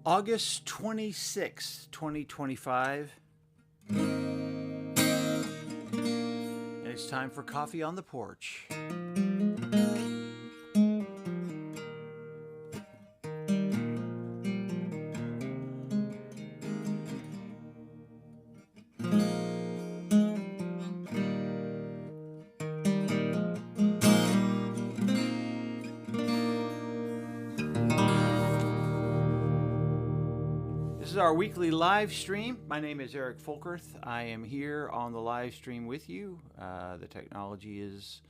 August 26th, 2025. And it's time for Coffee on the Porch. This is our weekly live stream. My name is Eric Folkerth. I am here on the live stream with you. The technology is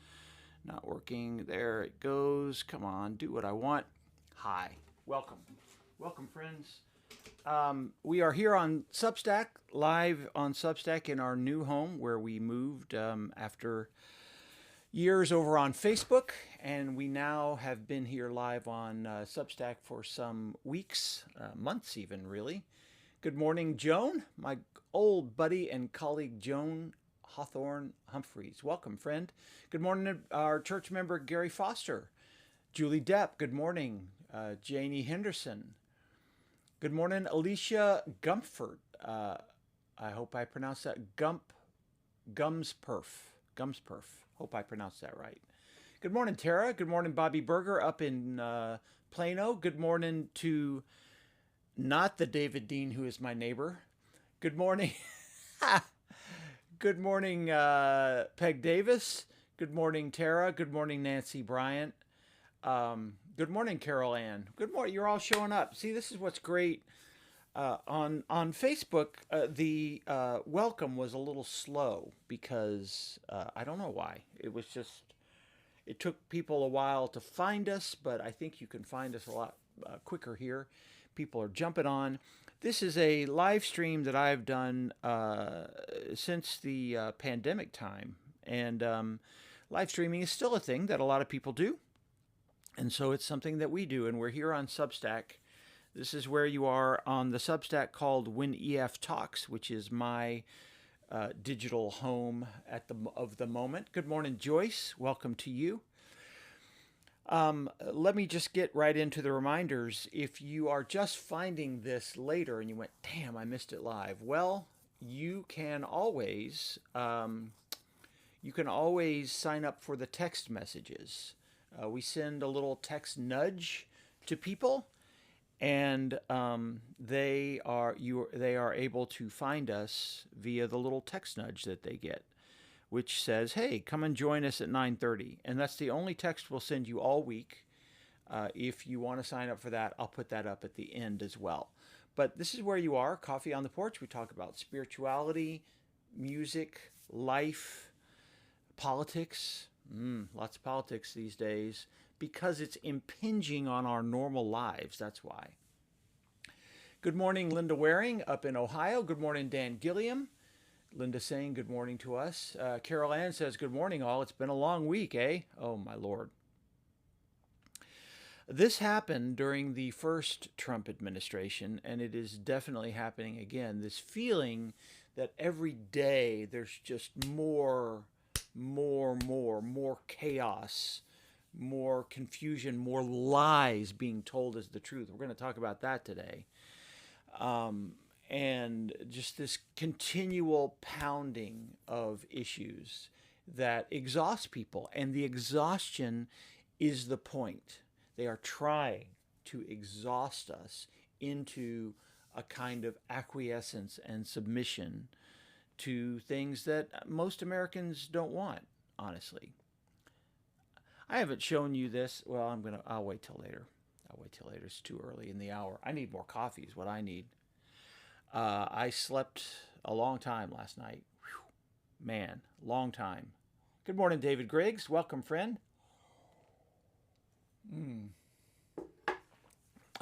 not working. There it goes. Come on, do what I want. Hi. Welcome. Welcome, friends. We are here on Substack, live on Substack in our new home where we moved after years over on Facebook, and we now have been here live on Substack for some weeks, months even, really. Good morning, Joan, my old buddy and colleague Joan Hawthorne Humphreys. Welcome, friend. Good morning, our church member Gary Foster. Julie Depp, good morning. Janie Henderson. Good morning, Alicia Gumford. I hope I pronounced that. Gumsperf. Hope I pronounced that right. Good morning, Tara. Good morning, Bobby Berger up in Plano. Good morning to not the David Dean who is my neighbor. Good morning. Good morning, Peg Davis. Good morning, Tara. Good morning, Nancy Bryant. Good morning, Carol Ann. Good morning. You're all showing up. See, this is what's great. On Facebook, the welcome was a little slow because I don't know why. It took people a while to find us, but I think you can find us a lot quicker here. People are jumping on. This is a live stream that I've done since the pandemic time, and live streaming is still a thing that a lot of people do, and so it's something that we do, and we're here on Substack. This is where you are on the Substack called When EF Talks, which is my digital home of the moment. Good morning, Joyce. Welcome to you. Let me just get right into the reminders. If you are just finding this later and you went, damn, I missed it live. Well, you can always sign up for the text messages. We send a little text nudge to people, and they are able to find us via the little text nudge that they get, which says, hey, come and join us at 9:30. And that's the only text we'll send you all week. If you want to sign up for that, I'll put that up at the end as well. But this is where you are, Coffee on the Porch. We talk about spirituality, music, life, politics. Lots of politics these days because it's impinging on our normal lives. That's why. Good morning, Linda Waring up in Ohio. Good morning, Dan Gilliam. Linda saying good morning to us. Carol Ann says, good morning, all. It's been a long week, eh? Oh, my Lord. This happened during the first Trump administration, and it is definitely happening again. This feeling that every day there's just more chaos, more confusion, more lies being told as the truth. We're going to talk about that today. And just this continual pounding of issues that exhaust people. And the exhaustion is the point. They are trying to exhaust us into a kind of acquiescence and submission to things that most Americans don't want, honestly. I haven't shown you this. Well, I'll wait till later. It's too early in the hour. I need more coffee is what I need. I slept a long time last night. Whew. Man, long time. Good morning, David Griggs. Welcome, friend.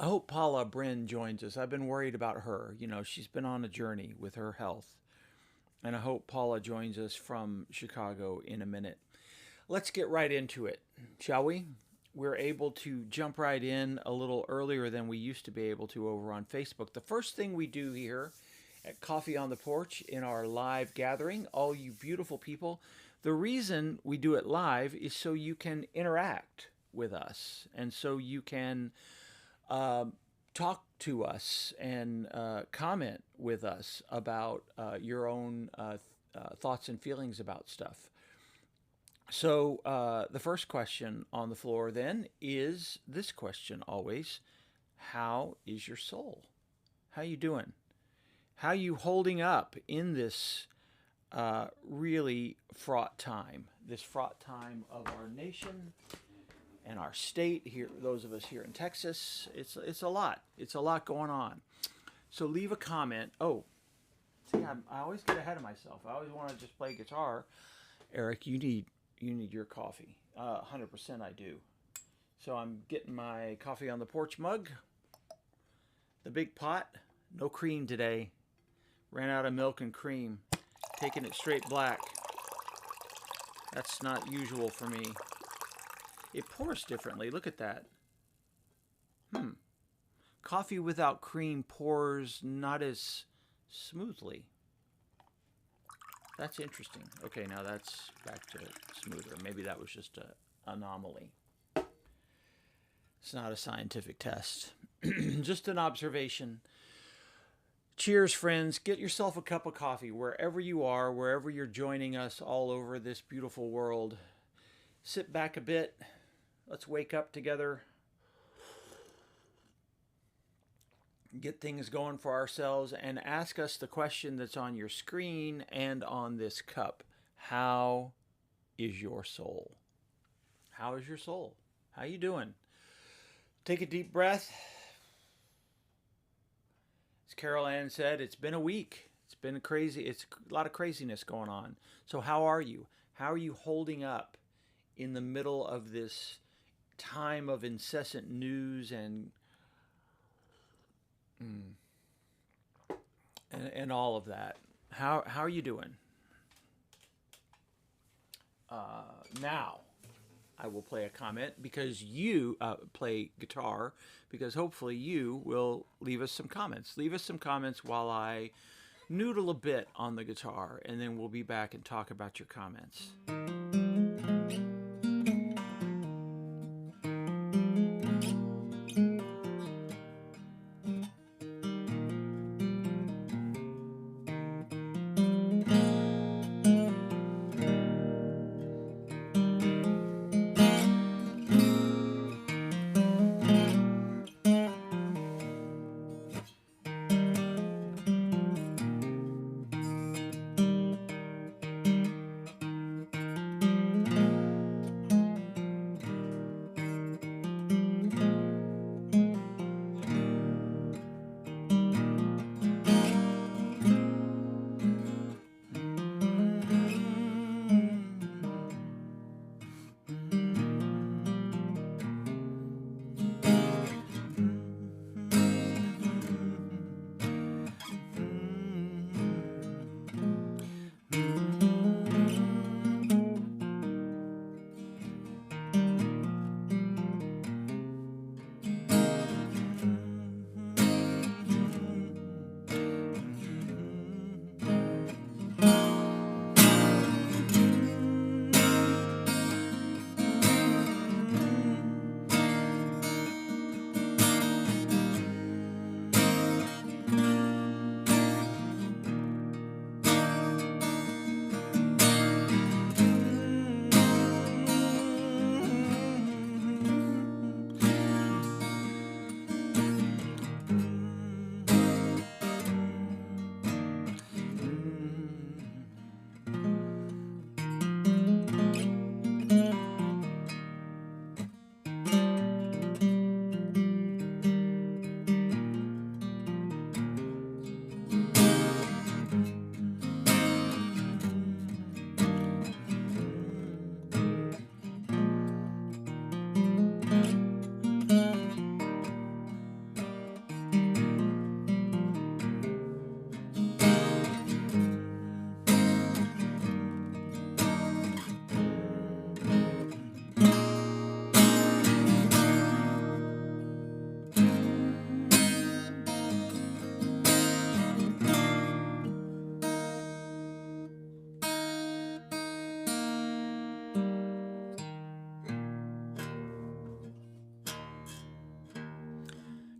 I hope Paula Bryn joins us. I've been worried about her. You know, she's been on a journey with her health. And I hope Paula joins us from Chicago in a minute. Let's get right into it, shall we? We're able to jump right in a little earlier than we used to be able to over on Facebook. The first thing we do here at Coffee on the Porch in our live gathering, all you beautiful people, the reason we do it live is so you can interact with us and so you can talk to us and comment with us about your own thoughts and feelings about stuff. So the first question on the floor then is this question always: how is your soul? How you doing? How you holding up in this really fraught time? This fraught time of our nation and our state here. Those of us here in Texas, it's a lot. It's a lot going on. So leave a comment. Oh, see, I always get ahead of myself. I always want to just play guitar. Eric, you need your coffee. 100% I do. So I'm getting my coffee on the porch mug. The big pot. No cream today. Ran out of milk and cream. Taking it straight black. That's not usual for me. It pours differently. Look at that. Coffee without cream pours not as smoothly. That's interesting. Okay, now that's back to smoother. Maybe that was just an anomaly. It's not a scientific test. Just an observation. Cheers, friends. Get yourself a cup of coffee wherever you are, wherever you're joining us all over this beautiful world. Sit back a bit. Let's wake up together. Get things going for ourselves and ask us the question that's on your screen and on this cup. How is your soul? How is your soul? How you doing? Take a deep breath. As Carol Ann said, it's been a week. It's been crazy. It's a lot of craziness going on. So how are you? How are you holding up in the middle of this time of incessant news and all of that? How are you doing? Now, I will play a comment because you play guitar, because hopefully you will leave us some comments. Leave us some comments while I noodle a bit on the guitar, and then we'll be back and talk about your comments.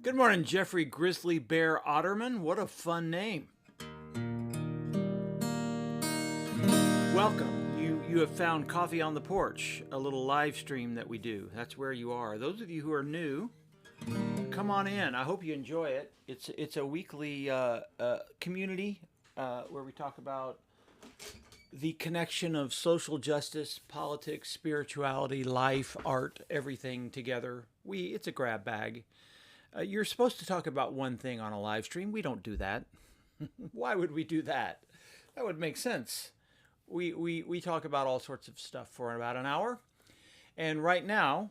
Good morning, Jeffrey Grizzly Bear Otterman. What a fun name. Welcome. You have found Coffee on the Porch, a little live stream that we do. That's where you are. Those of you who are new, come on in. I hope you enjoy it. It's a weekly community where we talk about the connection of social justice, politics, spirituality, life, art, everything together. It's a grab bag. You're supposed to talk about one thing on a live stream. We don't do that. Why would we do that? That would make sense. We talk about all sorts of stuff for about an hour. And right now,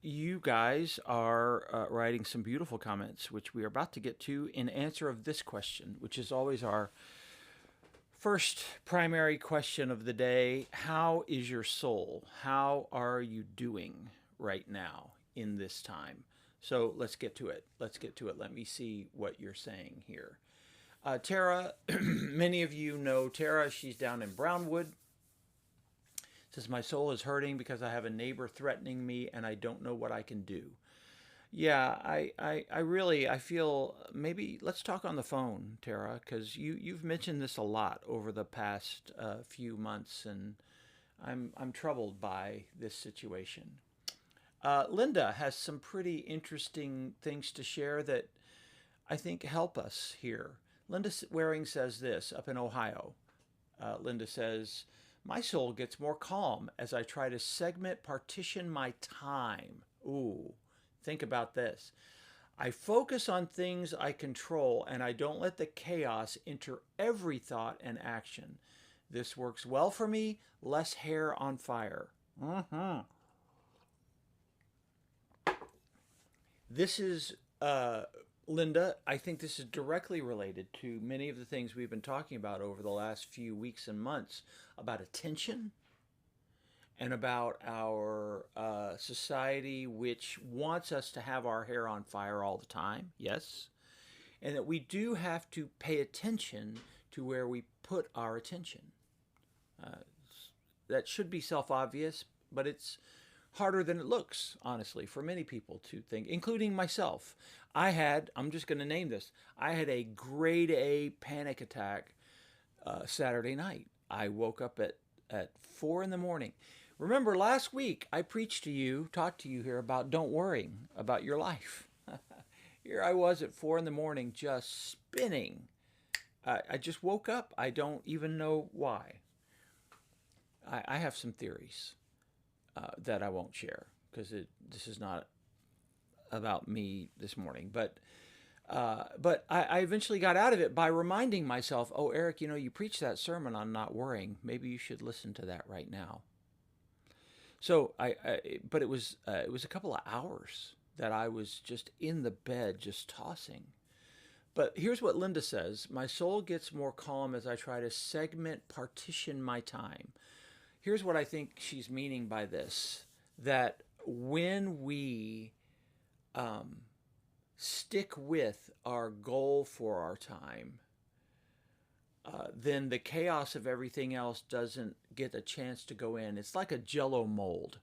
you guys are writing some beautiful comments, which we are about to get to in answer of this question, which is always our first primary question of the day. How is your soul? How are you doing right now in this time? So let's get to it. Let me see what you're saying here. Tara, many of you know Tara. She's down in Brownwood. Says, my soul is hurting because I have a neighbor threatening me and I don't know what I can do. Yeah, I feel maybe let's talk on the phone, Tara, because you've mentioned this a lot over the past few months, and I'm troubled by this situation. Linda has some pretty interesting things to share that I think help us here. Linda Waring says this up in Ohio. Linda says, my soul gets more calm as I try to partition my time. Ooh, think about this. I focus on things I control and I don't let the chaos enter every thought and action. This works well for me, less hair on fire. This is Linda, I think this is directly related to many of the things we've been talking about over the last few weeks and months about attention and about our society, which wants us to have our hair on fire all the time, yes, and that we do have to pay attention to where we put our attention. That should be self-obvious, but it's harder than it looks, honestly, for many people to think, including myself. I'm just going to name this, I had a grade A panic attack Saturday night. I woke up at 4 in the morning. Remember last week I talked to you here about don't worry about your life. Here I was at 4 in the morning just spinning. I just woke up. I don't even know why. I have some theories that I won't share because this is not about me this morning. But I eventually got out of it by reminding myself, oh, Eric, you preached that sermon on not worrying. Maybe you should listen to that right now. So but it was a couple of hours that I was just in the bed, just tossing. But here's what Linda says. My soul gets more calm as I try to partition my time. Here's what I think she's meaning by this, that when we stick with our goal for our time, then the chaos of everything else doesn't get a chance to go in. It's like a Jell-O mold.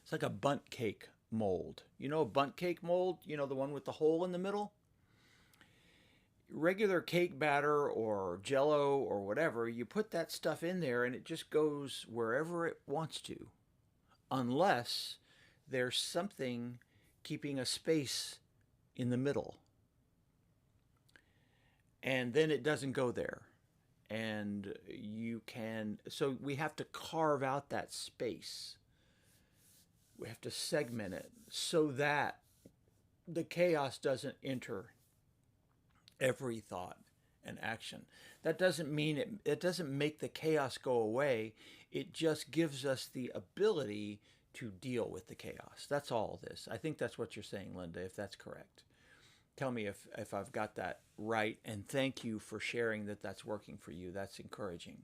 It's like a bundt cake mold. You know a bundt cake mold? You know, the one with the hole in the middle? Regular cake batter or Jell-O or whatever, you put that stuff in there and it just goes wherever it wants to, unless there's something keeping a space in the middle. And then it doesn't go there. And so we have to carve out that space. We have to segment it so that the chaos doesn't enter every thought and action. That doesn't mean it doesn't make the chaos go away. It just gives us the ability to deal with the chaos. That's all this. I think that's what you're saying, Linda, if that's correct. Tell me if I've got that right, and thank you for sharing that that's working for you. That's encouraging.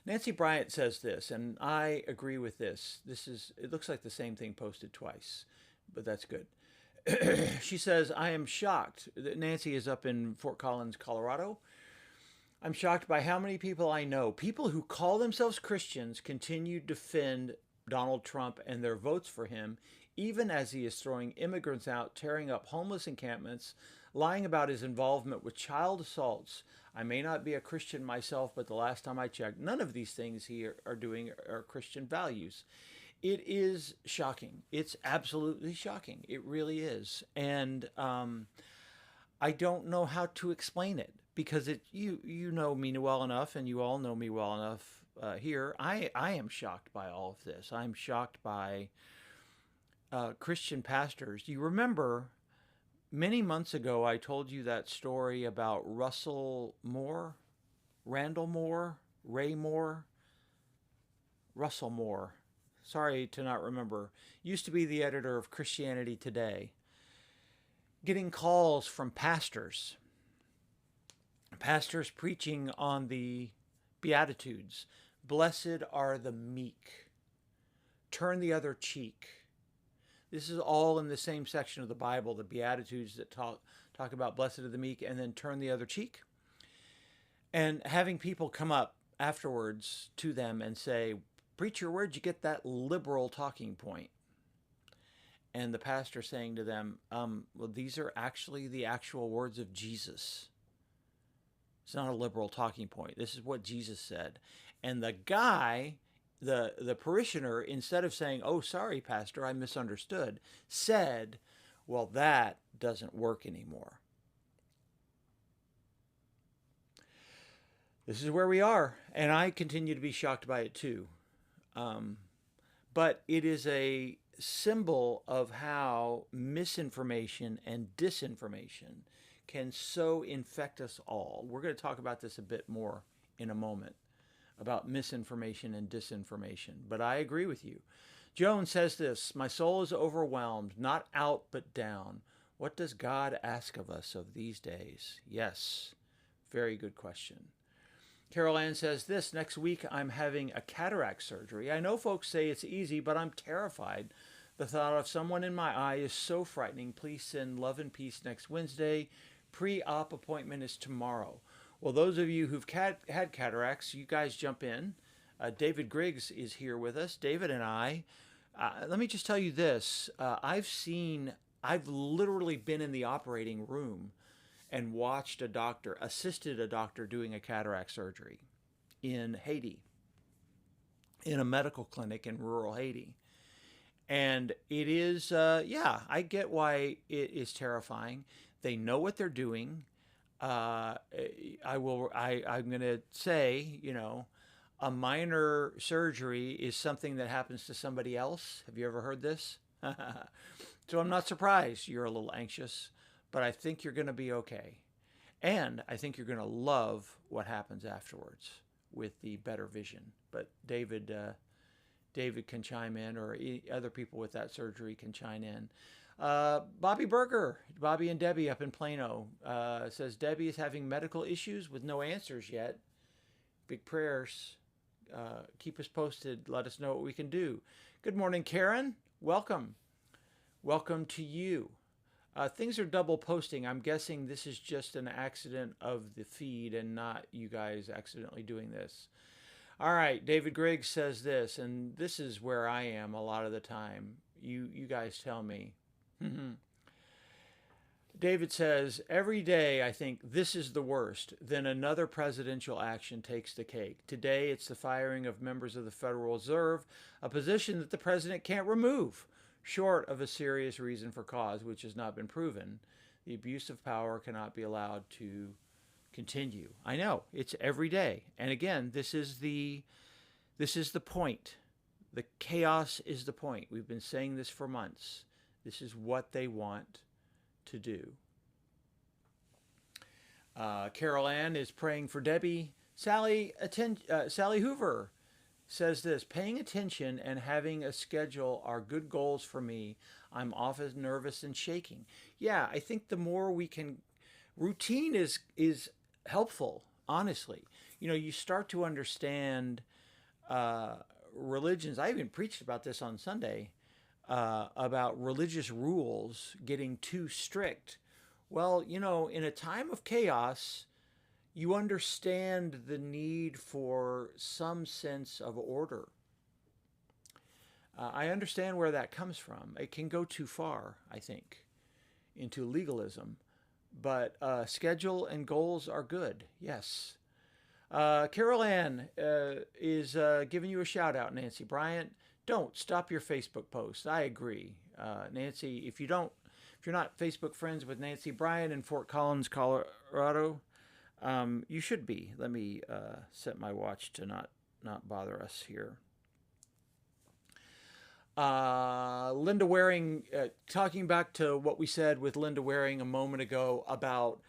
Nancy Bryant says this, and I agree with this. It looks like the same thing posted twice, but that's good. She says, I am shocked. Nancy is up in Fort Collins, Colorado. I'm shocked by how many people I know, people who call themselves Christians, continue to defend Donald Trump and their votes for him, even as he is throwing immigrants out, tearing up homeless encampments, lying about his involvement with child assaults. I may not be a Christian myself, but the last time I checked, none of these things he are doing are Christian values. It is shocking. It's absolutely shocking. It really is. And I don't know how to explain it because you know me well enough, and you all know me well enough here. I am shocked by all of this. I'm shocked by Christian pastors. You remember many months ago I told you that story about Russell Moore, Randall Moore, Ray Moore, Russell Moore. Sorry to not remember. Used to be the editor of Christianity Today. Getting calls from pastors preaching on the Beatitudes. Blessed are the meek. Turn the other cheek. This is all in the same section of the Bible, the Beatitudes that talk about blessed are the meek, and then turn the other cheek. And having people come up afterwards to them and say, preacher, where'd you get that liberal talking point? And the pastor saying to them, well, these are actually the actual words of Jesus. It's not a liberal talking point. This is what Jesus said. And the guy, the parishioner, instead of saying, oh, sorry, pastor, I misunderstood, said, well, that doesn't work anymore. This is where we are. And I continue to be shocked by it too. But it is a symbol of how misinformation and disinformation can so infect us all. We're going to talk about this a bit more in a moment, about misinformation and disinformation. But I agree with you. Joan says this, my soul is overwhelmed, not out but down. What does God ask of us of these days? Yes, very good question. Carol Ann says this, next week I'm having a cataract surgery. I know folks say it's easy, but I'm terrified. The thought of someone in my eye is so frightening. Please send love and peace next Wednesday. Pre-op appointment is tomorrow. Well, those of you who've had cataracts, you guys jump in. David Griggs is here with us. David and I, let me just tell you this. I've literally been in the operating room and watched assisted a doctor doing a cataract surgery in Haiti, in a medical clinic in rural Haiti. And it is, I get why it is terrifying. They know what they're doing. I'm going to say, a minor surgery is something that happens to somebody else. Have you ever heard this? So I'm not surprised you're a little anxious, but I think you're going to be okay. And I think you're going to love what happens afterwards with the better vision. But David can chime in, or other people with that surgery can chime in. Bobby and Debbie up in Plano, says Debbie is having medical issues with no answers yet. Big prayers. Keep us posted. Let us know what we can do. Good morning, Karen. Welcome. Welcome to you. Things are double posting. I'm guessing this is just an accident of the feed and not you guys accidentally doing this. All right, David Griggs says this, and this is where I am a lot of the time. You guys tell me. David says, every day I think this is the worst. Then another presidential action takes the cake. Today it's the firing of members of the Federal Reserve, a position that the president can't remove, short of a serious reason for cause, which has not been proven. The abuse of power cannot be allowed to continue. I know, it's every day. And again, this is the point. The chaos is the point. We've been saying this for months. This is what they want to do. Carol Ann is praying for Debbie. Sally Hoover says this, paying attention and having a schedule are good goals for me. I'm often nervous and shaking. Yeah, I think the more we can, routine is helpful, honestly. You start to understand religions. I even preached about this on Sunday, about religious rules getting too strict. Well, in a time of chaos, you understand the need for some sense of order. I understand where that comes from. It can go too far, I think, into legalism. But schedule and goals are good, yes. Carol Ann is giving you a shout out, Nancy Bryant. Don't stop your Facebook posts. I agree, Nancy. If you're not Facebook friends with Nancy Bryant in Fort Collins, Colorado, you should be. Let me set my watch to not bother us here. Linda Waring, talking back to what we said with Linda Waring a moment ago about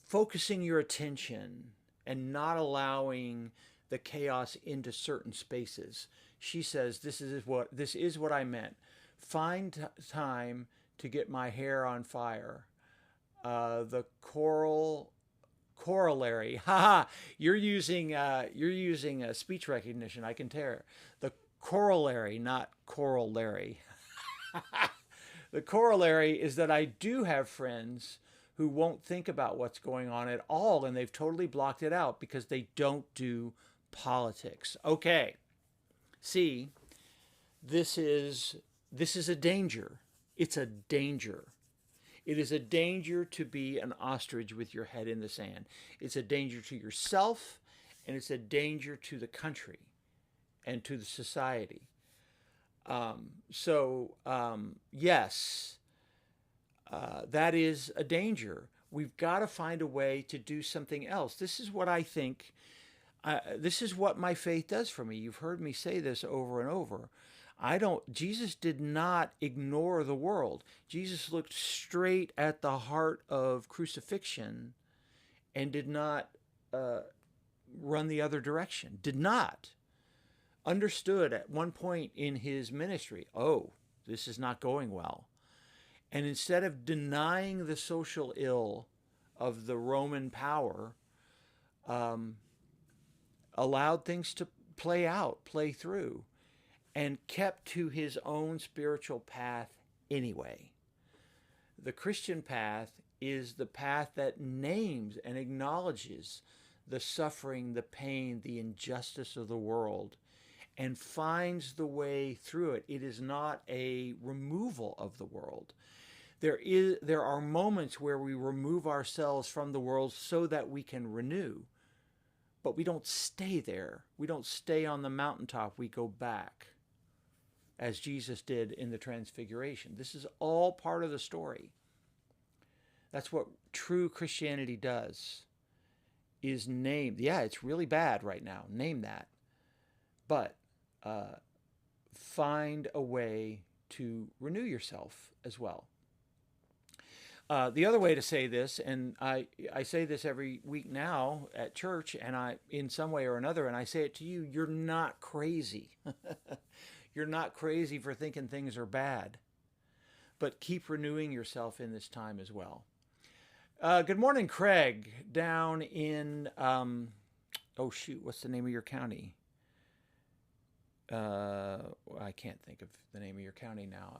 focusing your attention and not allowing the chaos into certain spaces. She says, this is what I meant. Find time to get my hair on fire. The corollary. Haha, you're using speech recognition. I can tell. The corollary, not corollary. The corollary is that I do have friends who won't think about what's going on at all, and they've totally blocked it out because they don't do politics. Okay. See, this is a danger. It's a danger. It is a danger to be an ostrich with your head in the sand. It's a danger to yourself, and it's a danger to the country and to the society. Yes, that is a danger. We've got to find a way to do something else. This is what I think. This is what my faith does for me. You've heard me say this over and over. Jesus did not ignore the world. Jesus looked straight at the heart of crucifixion and did not run the other direction. Did not. Understood at one point in his ministry, oh, this is not going well. And instead of denying the social ill of the Roman power, allowed things to play through, and kept to his own spiritual path anyway. The Christian path is the path that names and acknowledges the suffering, the pain, the injustice of the world, and finds the way through it. It is not a removal of the world. There are moments where we remove ourselves from the world so that we can renew, but we don't stay there. We don't stay on the mountaintop. We go back, as Jesus did in the Transfiguration. This is all part of the story. That's what true Christianity does, is name. Yeah, it's really bad right now. Name that. But find a way to renew yourself as well. The other way to say this, and I say this every week now at church, and in some way or another, and I say it to you, you're not crazy. You're not crazy for thinking things are bad. But keep renewing yourself in this time as well. Good morning, Craig, down in, what's the name of your county? I can't think of the name of your county now.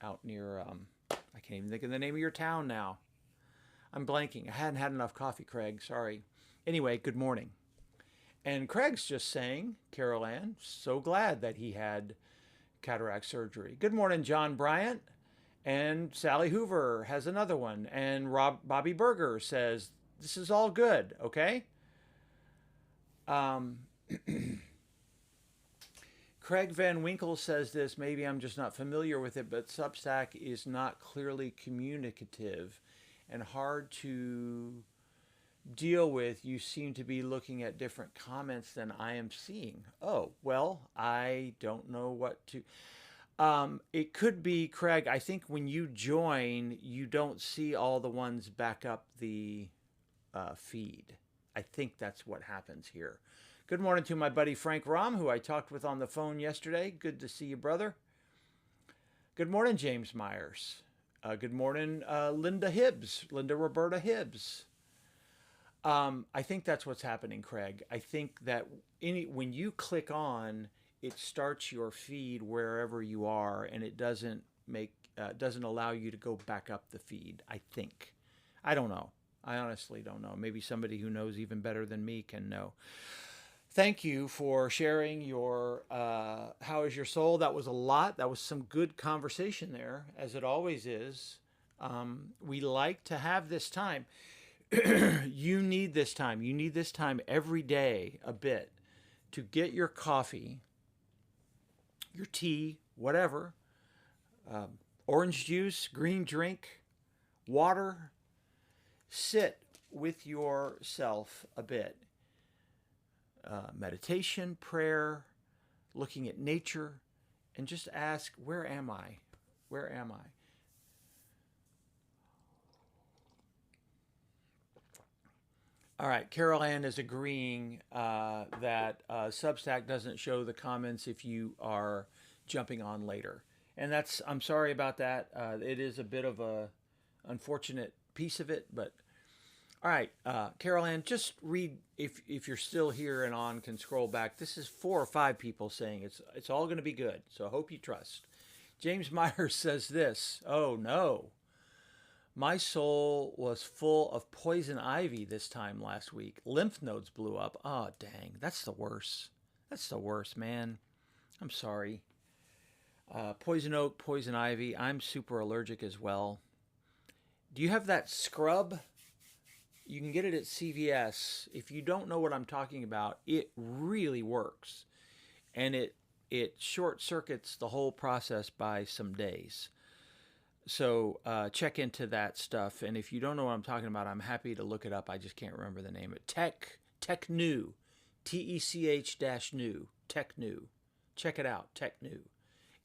Out near, I can't even think of the name of your town now. I'm blanking. I hadn't had enough coffee, Craig. Sorry. Anyway, good morning. And Craig's just saying, Carol Ann, so glad that he had cataract surgery. Good morning, John Bryant. And Sally Hoover has another one. And Bobby Berger says, this is all good, okay? Craig Van Winkle says this, maybe I'm just not familiar with it, but Substack is not clearly communicative and hard to deal with. You seem to be looking at different comments than I am seeing. Oh, well, I don't know what to... it could be, Craig, I think when you join, you don't see all the ones back up the feed. I think that's what happens here. Good morning to my buddy Frank Rom, who I talked with on the phone yesterday. Good to see you, brother. Good morning, James Myers. Good morning, Linda Roberta Hibbs. I think that's what's happening, Craig. I think that when you click on, it starts your feed wherever you are, and it doesn't allow you to go back up the feed, I think. I don't know. I honestly don't know. Maybe somebody who knows even better than me can know. Thank you for sharing your how is your soul. That was a lot. That was some good conversation there, as it always is. We like to have this time. You need this time. You need this time every day a bit to get your coffee, your tea, whatever, orange juice, green drink, water. Sit with yourself a bit. Meditation, prayer, looking at nature, and just ask, where am I? Where am I? All right, Carol Ann is agreeing that Substack doesn't show the comments if you are jumping on later. And that's, I'm sorry about that. It is a bit of a unfortunate piece of it, but all right, Carol Ann, just read if you're still here and on, can scroll back. This is 4 or 5 people saying it's all going to be good. So I hope you trust. James Myers says this. Oh no, my soul was full of poison ivy this time last week. Lymph nodes blew up. Oh dang, that's the worst. That's the worst, man. I'm sorry. Poison oak, poison ivy. I'm super allergic as well. Do you have that scrub? You can get it at CVS. If you don't know what I'm talking about, it really works. And it short circuits the whole process by some days. So check into that stuff. And if you don't know what I'm talking about, I'm happy to look it up. I just can't remember the name of it. Tech New. TECH-new. Tech New. Check it out. Tech New.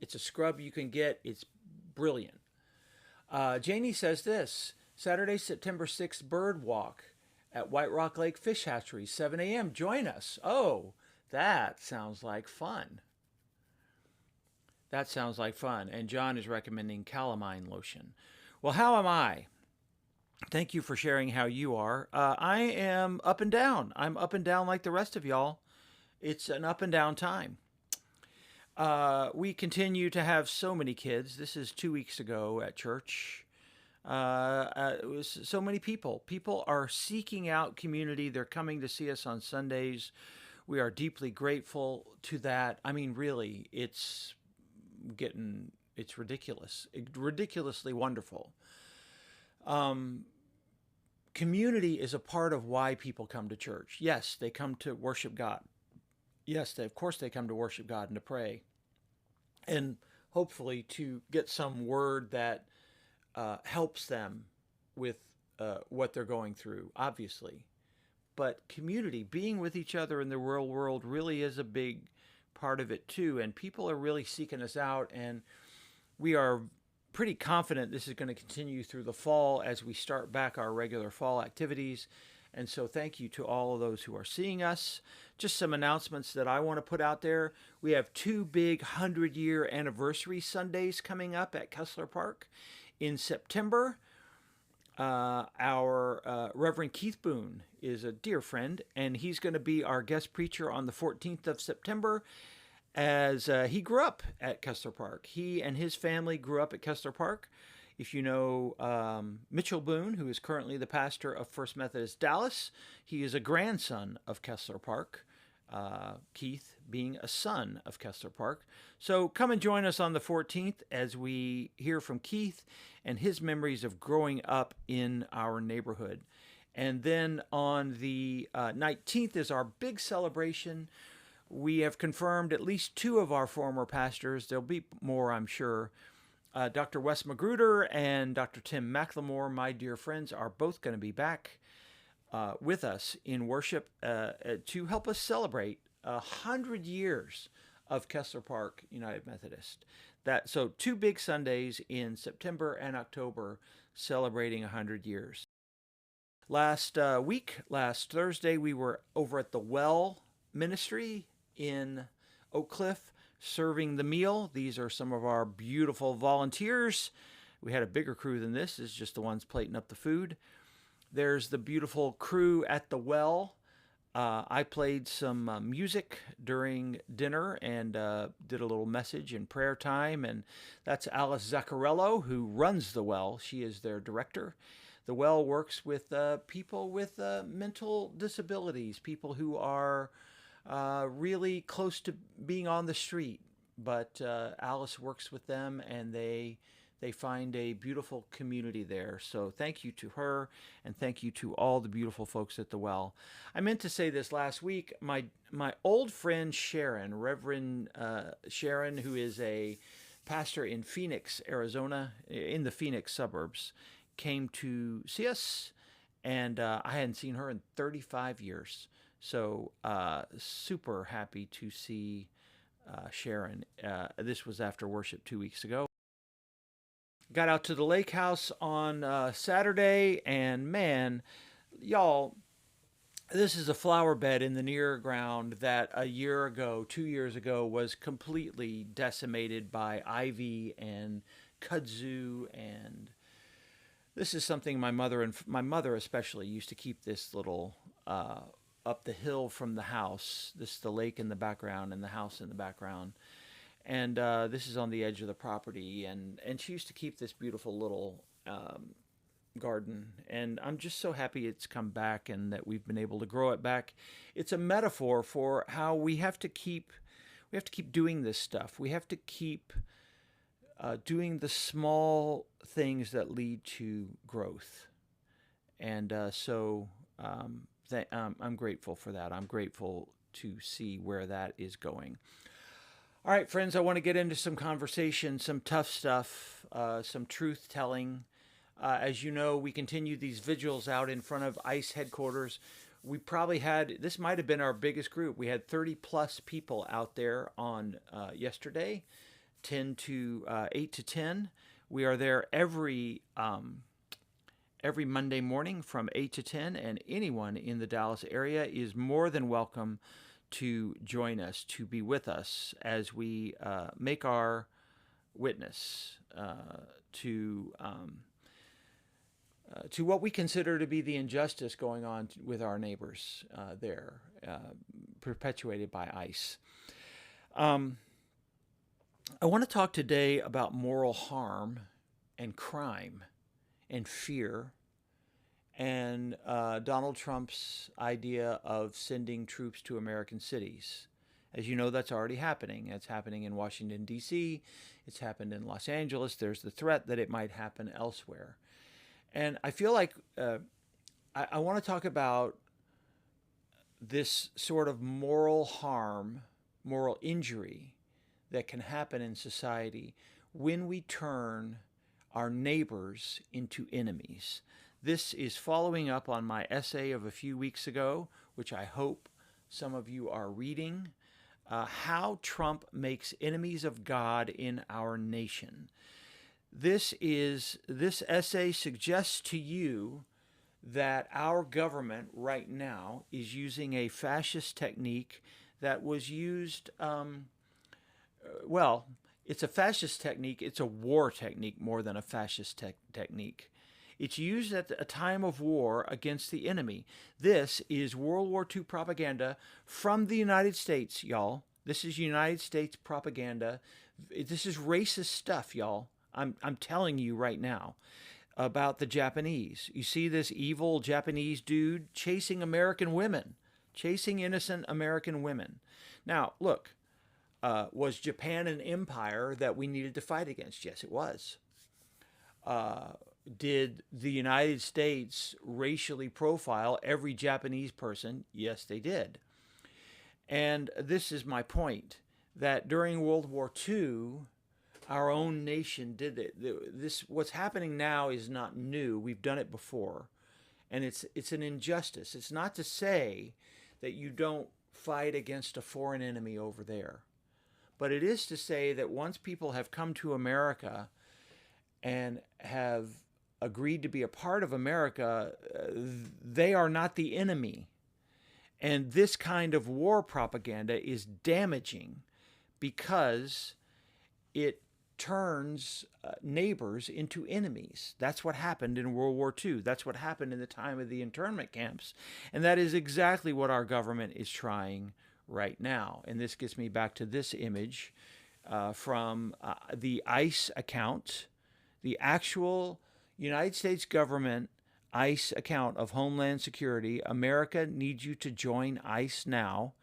It's a scrub you can get. It's brilliant. Janie says this. Saturday, September 6th, bird walk at White Rock Lake Fish Hatchery, 7 a.m. Join us. Oh, that sounds like fun. That sounds like fun. And John is recommending calamine lotion. Well, how am I? Thank you for sharing how you are. I am up and down. I'm up and down like the rest of y'all. It's an up and down time. We continue to have so many kids. This is 2 weeks ago at church. It was so many people. People are seeking out community. They're coming to see us on Sundays. We are deeply grateful to that. I mean, really, it's ridiculous, ridiculously wonderful. Community is a part of why people come to church. Yes, they come to worship God. Yes, of course they come to worship God and to pray. And hopefully to get some word that helps them with what they're going through, obviously. But community, being with each other in the real world, really is a big part of it too. And people are really seeking us out. And we are pretty confident this is going to continue through the fall as we start back our regular fall activities. And so thank you to all of those who are seeing us. Just some announcements that I want to put out there. We have 2 big 100-year anniversary Sundays coming up at Kessler Park. In September, our Reverend Keith Boone is a dear friend, and he's going to be our guest preacher on the 14th of September as he grew up at Kessler Park. He and his family grew up at Kessler Park. If you know Mitchell Boone, who is currently the pastor of First Methodist Dallas, he is a grandson of Kessler Park. Keith being a son of Kessler Park. So come and join us on the 14th as we hear from Keith and his memories of growing up in our neighborhood. And then on the 19th is our big celebration. We have confirmed at least 2 of our former pastors. There'll be more, I'm sure. Dr. Wes Magruder and Dr. Tim McLemore, my dear friends, are both going to be back with us in worship to help us celebrate 100 years of Kessler Park United Methodist. So 2 big Sundays in September and October celebrating 100 years. Last Thursday, we were over at the Well Ministry in Oak Cliff serving the meal. These are some of our beautiful volunteers. We had a bigger crew than this. It's just the ones plating up the food. There's the beautiful crew at the Well. I played some music during dinner and did a little message and prayer time. And that's Alice Zaccarello, who runs the Well. She is their director. The Well works with people with mental disabilities, people who are really close to being on the street. But Alice works with them, and they find a beautiful community there. So thank you to her, and thank you to all the beautiful folks at the well. I meant to say this last week. My old friend Sharon, Reverend Sharon, who is a pastor in Phoenix, Arizona, in the Phoenix suburbs, came to see us, and I hadn't seen her in 35 years. So super happy to see Sharon. This was after worship 2 weeks ago. Got out to the lake house on Saturday, and man, y'all, this is a flower bed in the near ground that a year ago, 2 years ago, was completely decimated by ivy and kudzu. And this is something my mother especially used to keep this little up the hill from the house. This is the lake in the background and the house in the background. And this is on the edge of the property. And she used to keep this beautiful little garden. And I'm just so happy it's come back and that we've been able to grow it back. It's a metaphor for how we have to keep doing this stuff. We have to keep doing the small things that lead to growth. And I'm grateful for that. I'm grateful to see where that is going. All right, friends, I want to get into some conversation, some tough stuff, some truth telling. As you know, we continue these vigils out in front of ICE headquarters. We probably this might have been our biggest group. We had 30 plus people out there on yesterday, 8 to 10. We are there every Monday morning from 8 to 10, and anyone in the Dallas area is more than welcome to join us, to be with us as we make our witness to what we consider to be the injustice going on with our neighbors there, perpetuated by ICE. I want to talk today about moral harm and crime and fear and Donald Trump's idea of sending troops to American cities. As you know, that's already happening. It's happening in Washington, D.C. It's happened in Los Angeles. There's the threat that it might happen elsewhere. And I feel like I want to talk about this sort of moral harm, moral injury that can happen in society when we turn our neighbors into enemies. This is following up on my essay of a few weeks ago, which I hope some of you are reading, How Trump Makes Enemies of God in Our Nation. This essay suggests to you that our government right now is using a fascist technique that was used, it's a fascist technique. It's a war technique more than a fascist technique. It's used at a time of war against the enemy. This is World War II propaganda from the United States, y'all. This is United States propaganda. This is racist stuff, y'all. I'm telling you right now about the Japanese. You see this evil Japanese dude chasing American women, chasing innocent American women. Now, look, was Japan an empire that we needed to fight against? Yes, it was. Did the United States racially profile every Japanese person? Yes, they did. And this is my point, that during World War II, our own nation did it. What's happening now is not new. We've done it before. And it's an injustice. It's not to say that you don't fight against a foreign enemy over there. But it is to say that once people have come to America and have agreed to be a part of America, they are not the enemy. And this kind of war propaganda is damaging because it turns neighbors into enemies. That's what happened in World War II. That's what happened in the time of the internment camps. And that is exactly what our government is trying right now. And this gets me back to this image from the ICE account, the actual United States government ICE account of Homeland Security. America needs you to join ICE now.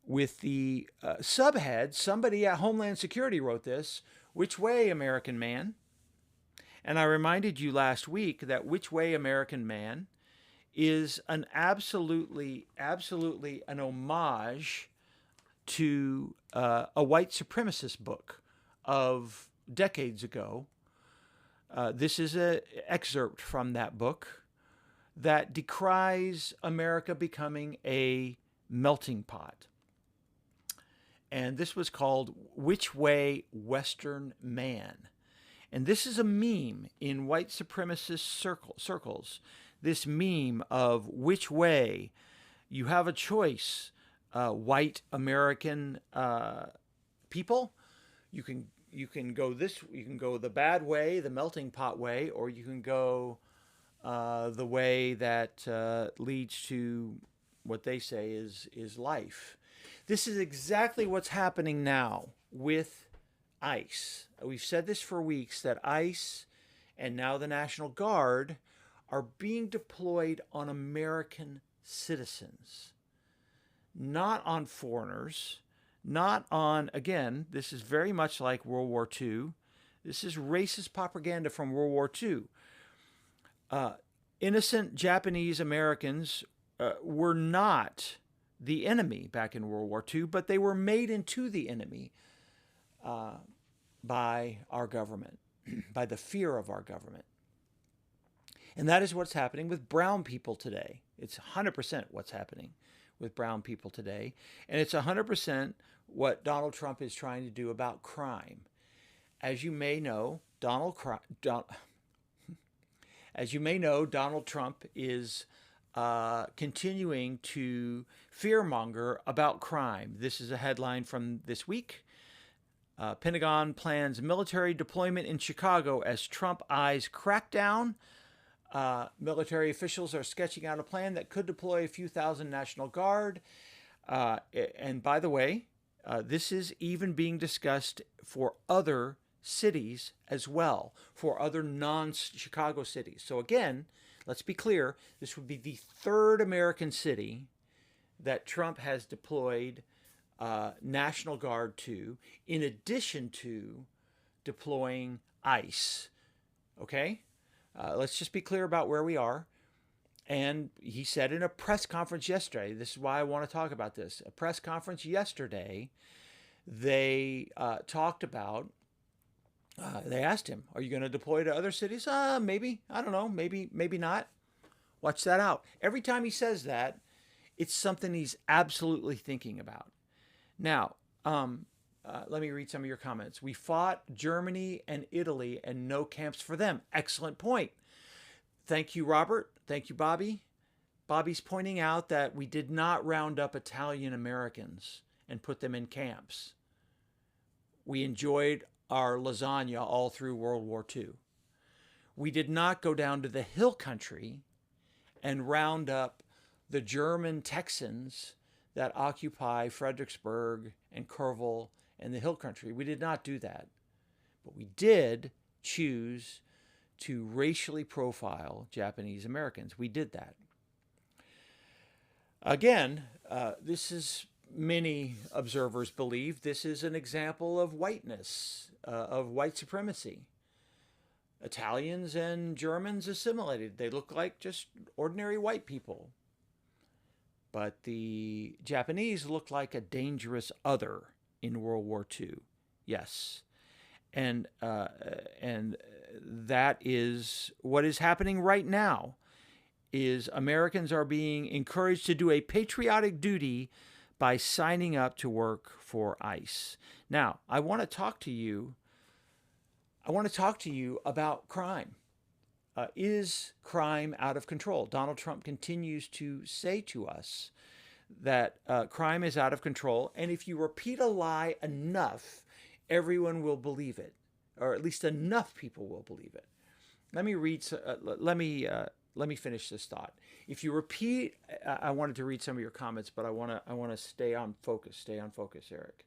with the subhead, somebody at Homeland Security wrote this, "Which way, American man?" And I reminded you last week that "Which way, American man" is an absolutely an homage to a white supremacist book of decades ago. This is an excerpt from that book that decries America becoming a melting pot. And this was called "Which Way, Western Man?" And this is a meme in white supremacist circles. This meme of which way you have a choice, white American people. You can go the bad way, the melting pot way, or you can go the way that leads to what they say is life. This is exactly what's happening now with ICE. We've said this for weeks, that ICE and now the National Guard are being deployed on American citizens, not on foreigners, not on, again, this is very much like World War II. This is racist propaganda from World War II. Innocent Japanese Americans were not the enemy back in World War II, but they were made into the enemy by our government, by the fear of our government. And that is what's happening with brown people today. It's 100% what's happening with brown people today. And it's 100% what Donald Trump is trying to do about crime. As you may know, Donald Trump is continuing to fearmonger about crime. This is a headline from this week. Pentagon plans military deployment in Chicago as Trump eyes crackdown. Military officials are sketching out a plan that could deploy a few thousand National Guard. And by the way, this is even being discussed for other cities as well, for other non-Chicago cities. So again, let's be clear, this would be the third American city that Trump has deployed National Guard to, in addition to deploying ICE. Okay? Let's just be clear about where we are. And he said in a press conference yesterday, this is why I want to talk about this. A press conference yesterday, they talked about, they asked him, are you going to deploy to other cities? Maybe. I don't know. Maybe not. Watch that out. Every time he says that, it's something he's absolutely thinking about. Now, let me read some of your comments. We fought Germany and Italy and no camps for them. Excellent point. Thank you, Robert. Thank you, Bobby. Bobby's pointing out that we did not round up Italian Americans and put them in camps. We enjoyed our lasagna all through World War II. We did not go down to the hill country and round up the German Texans that occupy Fredericksburg and Kerrville and the hill country. We did not do that. But we did choose to racially profile Japanese Americans. We did that. Again, this is, many observers believe, this is an example of whiteness, of white supremacy. Italians and Germans assimilated. They look like just ordinary white people. But the Japanese looked like a dangerous other in World War II. Yes. And that is what is happening right now, is Americans are being encouraged to do a patriotic duty by signing up to work for ICE. Now, I want to talk to you about crime. Is crime out of control? Donald Trump continues to say to us that crime is out of control, and if you repeat a lie enough, everyone will believe it, or at least enough people will believe it. Let me finish this thought. If you repeat, I wanted to read some of your comments, but I want to stay on focus. Stay on focus, Eric.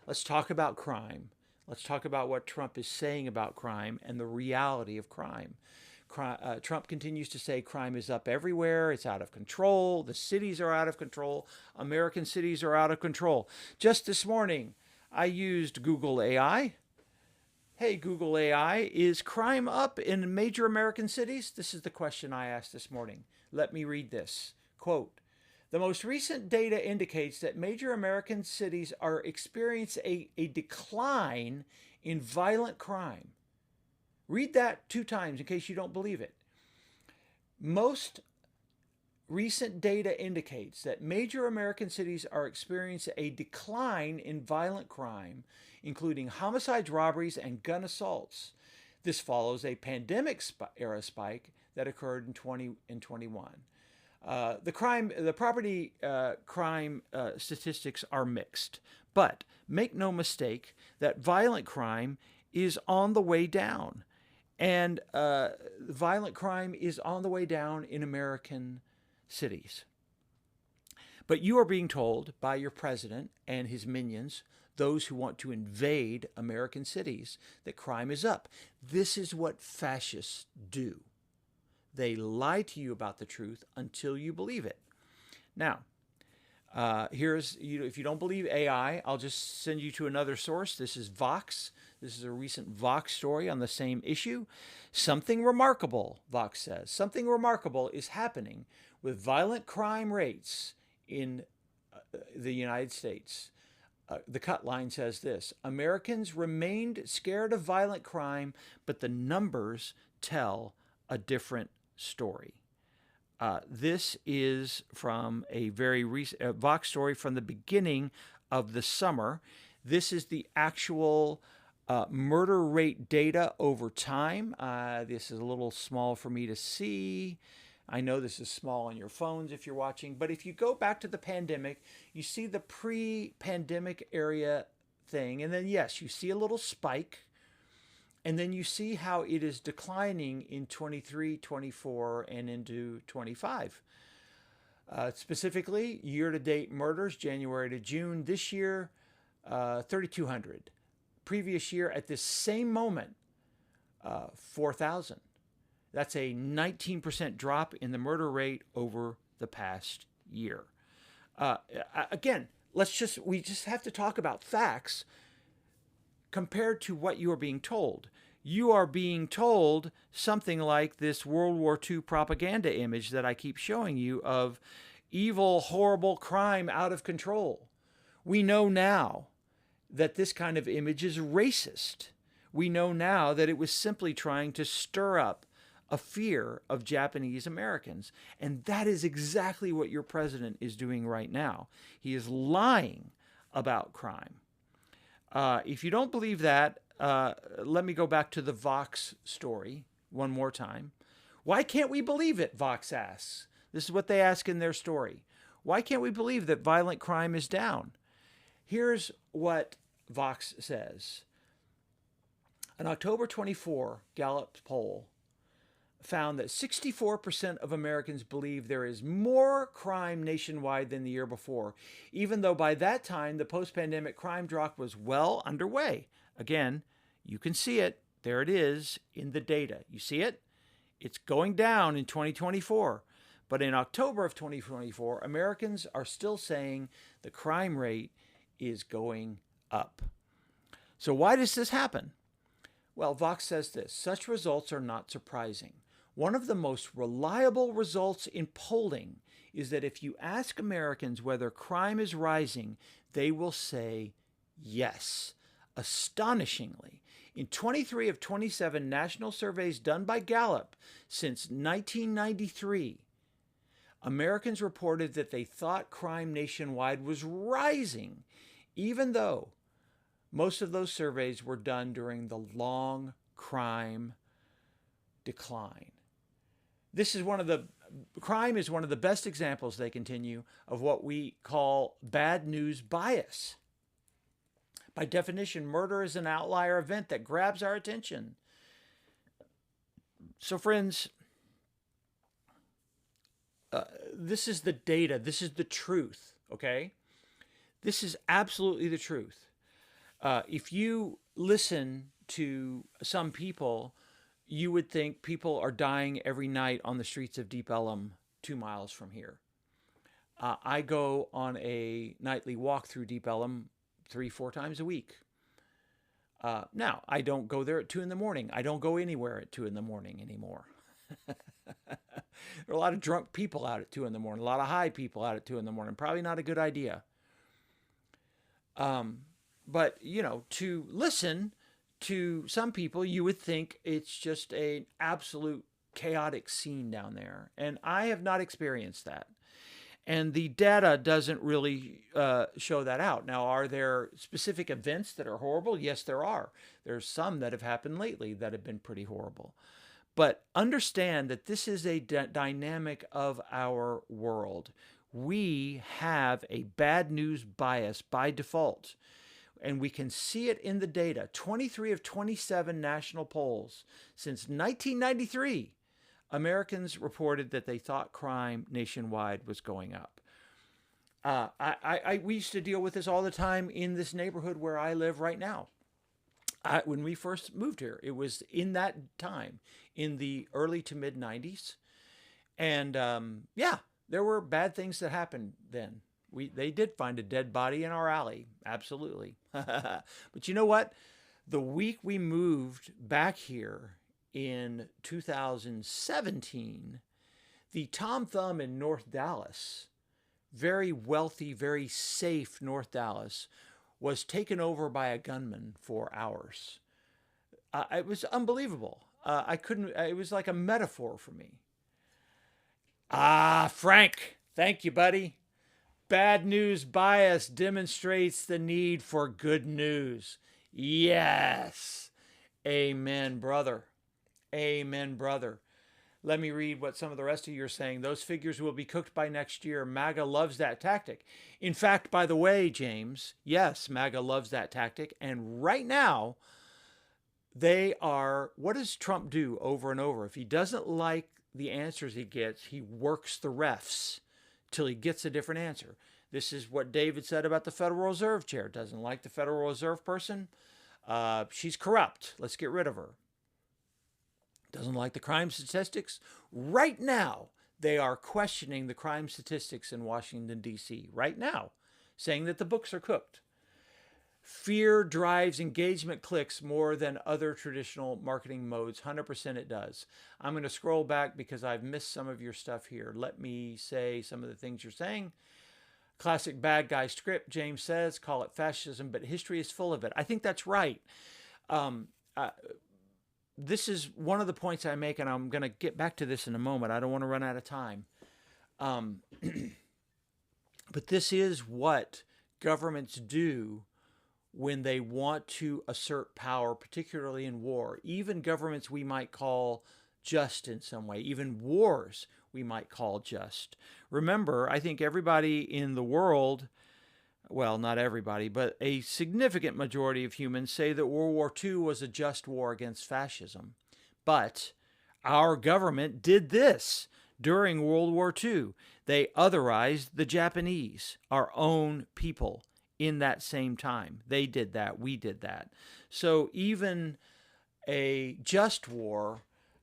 Let's talk about crime. Let's talk about what Trump is saying about crime and the reality of crime. Trump continues to say crime is up everywhere. It's out of control. The cities are out of control. American cities are out of control. Just this morning, I used Google AI. Hey, Google AI, is crime up in major American cities? This is the question I asked this morning. Let me read this. Quote, the most recent data indicates that major American cities are experiencing a decline in violent crime. Read that 2 times in case you don't believe it. Most recent data indicates that major American cities are experiencing a decline in violent crime, including homicides, robberies, and gun assaults. This follows a pandemic era spike that occurred in 2021. The property crime statistics are mixed, but make no mistake that violent crime is on the way down. And violent crime is on the way down in American cities. But you are being told by your president and his minions, those who want to invade American cities, that crime is up. This is what fascists do. They lie to you about the truth until you believe it. Now, if you don't believe AI, I'll just send you to another source. This is Vox. This is a recent Vox story on the same issue. Something remarkable, Vox says, something remarkable is happening with violent crime rates in the United States. The cut line says this: Americans remained scared of violent crime, but the numbers tell a different story. This is from a very recent Vox story from the beginning of the summer. This is the actual murder rate data over time. This is a little small for me to see. I know this is small on your phones if you're watching, but if you go back to the pandemic, you see the pre-pandemic area thing, and then yes, you see a little spike, and then you see how it is declining in 23, 24, and into 25. Specifically, year-to-date murders, January to June this year, 3,200. Previous year, at this same moment, 4,000. That's a 19% drop in the murder rate over the past year. Again, we just have to talk about facts compared to what you are being told. You are being told something like this World War II propaganda image that I keep showing you of evil, horrible crime out of control. We know now that this kind of image is racist. We know now that it was simply trying to stir up a fear of Japanese Americans. And that is exactly what your president is doing right now. He is lying about crime. If you don't believe that, let me go back to the Vox story one more time. Why can't we believe it, Vox asks. This is what they ask in their story. Why can't we believe that violent crime is down? Here's what Vox says. An October 24 Gallup poll found that 64% of Americans believe there is more crime nationwide than the year before, even though by that time the post-pandemic crime drop was well underway. Again, you can see it. There it is in the data. You see it? It's going down in 2024. But in October of 2024, Americans are still saying the crime rate is going up. So why does this happen? Well, Vox says this: such results are not surprising. One of the most reliable results in polling is that if you ask Americans whether crime is rising, they will say yes. Astonishingly, in 23 of 27 national surveys done by Gallup since 1993, Americans reported that they thought crime nationwide was rising, even though most of those surveys were done during the long crime decline. Crime is one of the best examples, they continue, of what we call bad news bias. By definition, murder is an outlier event that grabs our attention. So friends, this is the data. This is the truth, okay? This is absolutely the truth. If you listen to some people you would think people are dying every night on the streets of Deep Ellum, 2 miles from here. I go on a nightly walk through Deep Ellum 3, 4 times a week. Now, I don't go there at 2 in the morning. I don't go anywhere at 2 in the morning anymore. There are a lot of drunk people out at 2 in the morning, a lot of high people out at 2 in the morning. Probably not a good idea. But, to listen to some people, you would think it's just an absolute chaotic scene down there. And I have not experienced that. And the data doesn't really show that out. Now, are there specific events that are horrible? Yes, there are. There's some that have happened lately that have been pretty horrible. But understand that this is a dynamic of our world. We have a bad news bias by default, and we can see it in the data. 23 of 27 national polls since 1993, Americans reported that they thought crime nationwide was going up. We used to deal with this all the time in this neighborhood where I live right now. When we first moved here, it was in that time, in the early to mid 90s. And yeah, there were bad things that happened then. They did find a dead body in our alley. Absolutely. But you know what? The week we moved back here in 2017, the Tom Thumb in North Dallas, very wealthy, very safe North Dallas, was taken over by a gunman for hours. It was unbelievable. I couldn't, it was like a metaphor for me. Frank, thank you, buddy. Bad news bias demonstrates the need for good news. Yes. Amen, brother. Amen, brother. Let me read what some of the rest of you are saying. Those figures will be cooked by next year. MAGA loves that tactic. In fact, by the way, James, yes, MAGA loves that tactic. And right now, what does Trump do over and over? If he doesn't like the answers he gets, he works the refs till he gets a different answer. This is what David said about the Federal Reserve chair. Doesn't like the Federal Reserve person? She's corrupt. Let's get rid of her. Doesn't like the crime statistics? Right now, they are questioning the crime statistics in Washington, D.C. right now, saying that the books are cooked. Fear drives engagement clicks more than other traditional marketing modes. 100% it does. I'm going to scroll back because I've missed some of your stuff here. Let me say some of the things you're saying. Classic bad guy script, James says, call it fascism, but history is full of it. I think that's right. This is one of the points I make, and I'm going to get back to this in a moment. I don't want to run out of time. But this is what governments do when they want to assert power, particularly in war. Even governments we might call just in some way, even wars we might call just. Remember, I think everybody in the world, well, not everybody, but a significant majority of humans say that World War II was a just war against fascism. But our government did this during World War II. They otherized the Japanese, our own people, in that same time. They did that. We did that. So even a just war,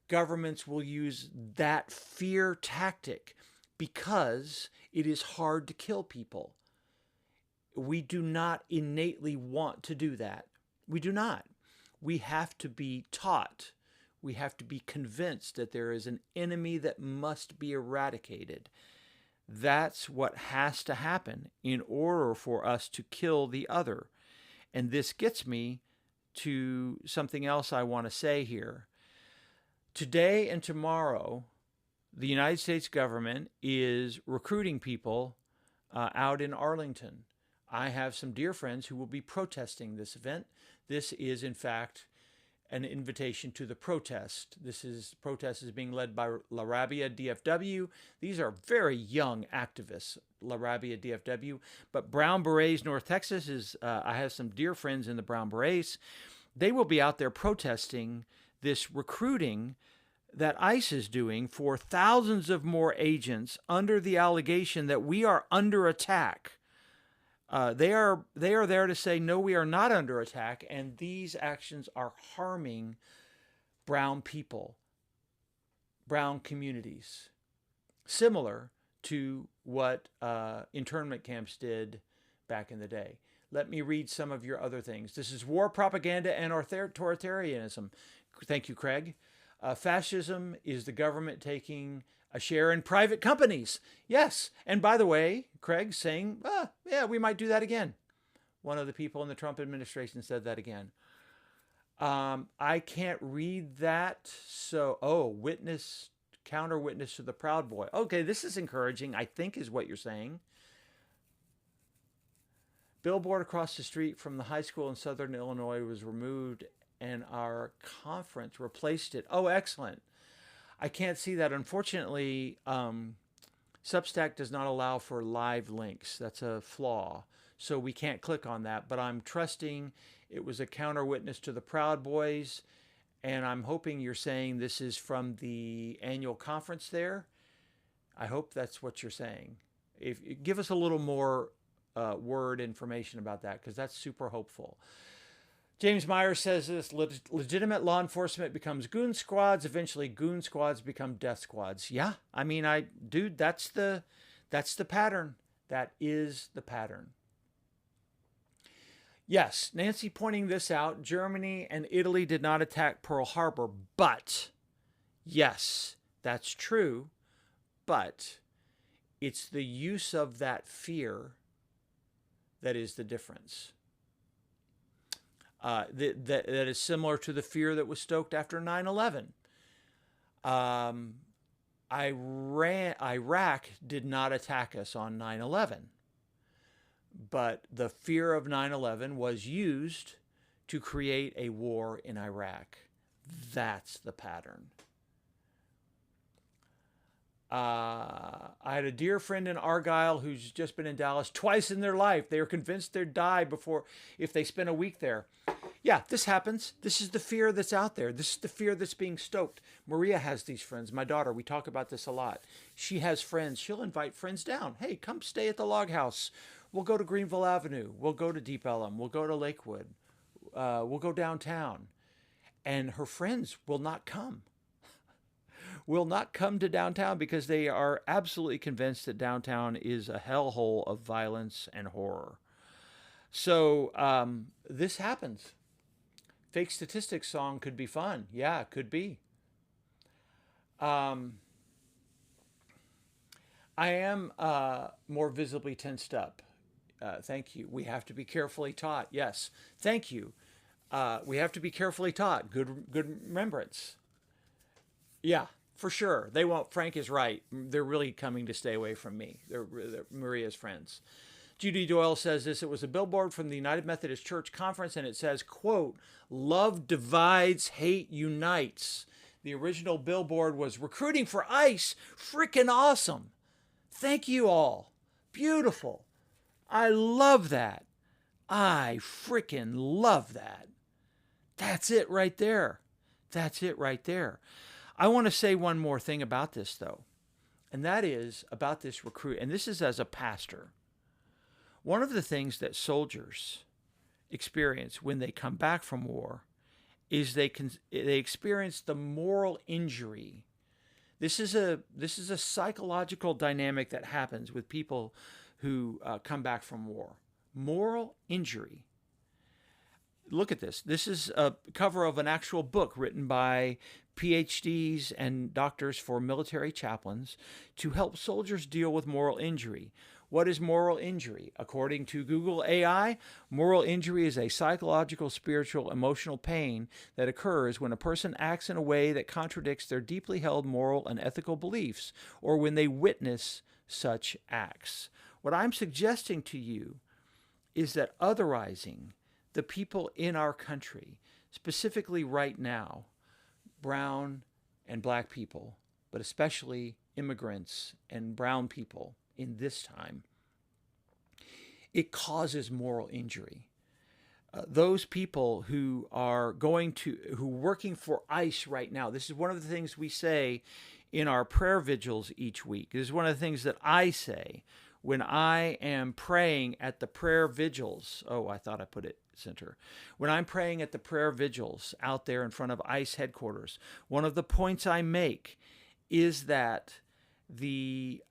governments will use that fear tactic because it is hard to kill people. We do not innately want to do that. We do not. We have to be taught. We have to be convinced that there is an enemy that must be eradicated. That's what has to happen in order for us to kill the other. And this gets me to something else I want to say here. Today and tomorrow, the United States government is recruiting people out in Arlington. I have some dear friends who will be protesting this event. This is, in fact, an invitation to the protest. Protest is being led by La Rabia DFW. These are very young activists, La Rabia DFW. But Brown Berets North Texas is, I have some dear friends in the Brown Berets. They will be out there protesting this recruiting that ICE is doing for thousands of more agents under the allegation that we are under attack. They are there to say, no, we are not under attack, and these actions are harming brown people, brown communities, similar to what internment camps did back in the day. Let me read some of your other things. This is war propaganda and authoritarianism. Thank you, Craig. Fascism is the government taking a share in private companies. Yes. And by the way, Craig saying, yeah, we might do that again. One of the people in the Trump administration said that again. I can't read that. So, counter witness to the Proud Boy. Okay, this is encouraging, I think is what you're saying. Billboard across the street from the high school in Southern Illinois was removed and our conference replaced it. Oh, excellent. I can't see that. Unfortunately, Substack does not allow for live links. That's a flaw. So we can't click on that, but I'm trusting it was a counter witness to the Proud Boys. And I'm hoping you're saying this is from the annual conference there. I hope that's what you're saying. Give us a little more word information about that, because that's super hopeful. James Myers says this: legitimate law enforcement becomes goon squads. Eventually, goon squads become death squads. Yeah, I mean, dude, that's the pattern. That is the pattern. Yes, Nancy pointing this out. Germany and Italy did not attack Pearl Harbor, but yes, that's true. But it's the use of that fear that is the difference. That is similar to the fear that was stoked after 9/11. Iraq did not attack us on 9/11, but the fear of 9/11 was used to create a war in Iraq. That's the pattern. I had a dear friend in Argyle who's just been in Dallas twice in their life. They were convinced they'd die if they spent a week there. Yeah, this happens. This is the fear that's out there. This is the fear that's being stoked. Maria has these friends. My daughter, we talk about this a lot. She has friends. She'll invite friends down. Hey, come stay at the log house. We'll go to Greenville Avenue. We'll go to Deep Ellum. We'll go to Lakewood. We'll go downtown. And her friends will not come. Will not come to downtown because they are absolutely convinced that downtown is a hellhole of violence and horror. So this happens. Fake statistics song could be fun. Yeah, it could be. I am more visibly tensed up. Thank you. We have to be carefully taught. Yes. Thank you. We have to be carefully taught. Good remembrance. Yeah. For sure. They won't. Frank is right. They're really coming to stay away from me. They're Maria's friends. Judy Doyle says this: it was a billboard from the United Methodist Church Conference, and it says, quote, "Love divides, hate unites." The original billboard was recruiting for ICE. Freaking awesome. Thank you all. Beautiful. I love that. I freaking love that. That's it right there. That's it right there. I want to say one more thing about this, though, and that is about this recruit. And this is as a pastor. One of the things that soldiers experience when they come back from war is they experience the moral injury. This is a psychological dynamic that happens with people who come back from war. Moral injury. Look at this. This is a cover of an actual book written by PhDs and doctors for military chaplains to help soldiers deal with moral injury. What is moral injury? According to Google AI, moral injury is a psychological, spiritual, emotional pain that occurs when a person acts in a way that contradicts their deeply held moral and ethical beliefs, or when they witness such acts. What I'm suggesting to you is that otherizing the people in our country, specifically right now, brown and black people, but especially immigrants and brown people in this time, it causes moral injury. Those people who are working for ICE right now, this is one of the things we say in our prayer vigils each week. This is one of the things that I say when I am praying at the prayer vigils, oh, I thought I put it center. When I'm praying at the prayer vigils out there in front of ICE headquarters, one of the points I make is that the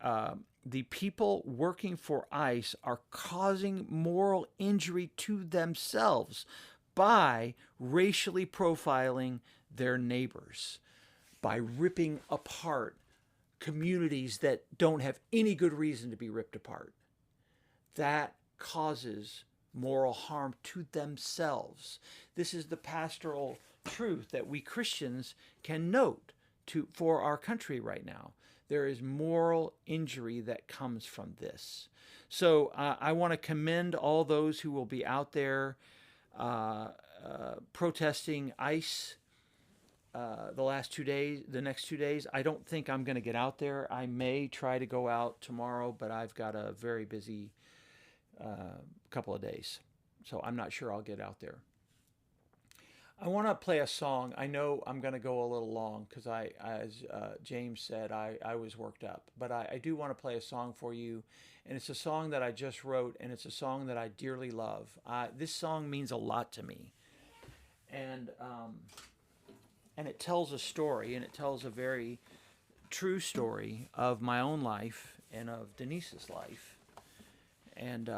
people working for ICE are causing moral injury to themselves by racially profiling their neighbors, by ripping apart communities that don't have any good reason to be ripped apart. That causes moral harm to themselves. This is the pastoral truth that we Christians can note for our country right now. There is moral injury that comes from this. So I want to commend all those who will be out there protesting ICE the next 2 days. I don't think I'm going to get out there. I may try to go out tomorrow, but I've got a very busy couple of days. So I'm not sure I'll get out there. I want to play a song. I know I'm going to go a little long because as James said, I was worked up. But I do want to play a song for you. And it's a song that I just wrote, and it's a song that I dearly love. This song means a lot to me. And it tells a story, and it tells a very true story of my own life and of Denise's life. And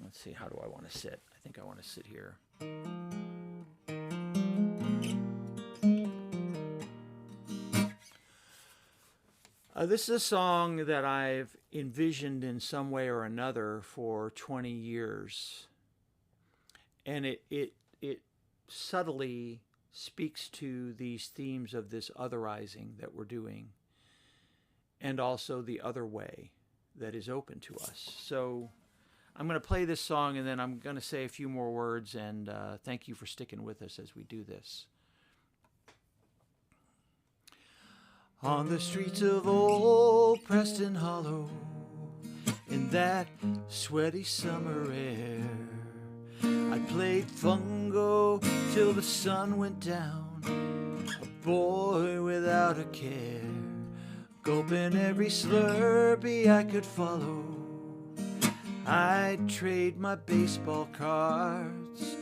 let's see, how do I want to sit? I think I want to sit here. This is a song that I've envisioned in some way or another for 20 years. And it subtly speaks to these themes of this otherizing that we're doing, and also the other way that is open to us. So I'm going to play this song, and then I'm going to say a few more words, and thank you for sticking with us as we do this. On the streets of old Preston Hollow, in that sweaty summer air, I played fungo till the sun went down, a boy without a care, gulping every Slurpee I could follow. I'd trade my baseball cards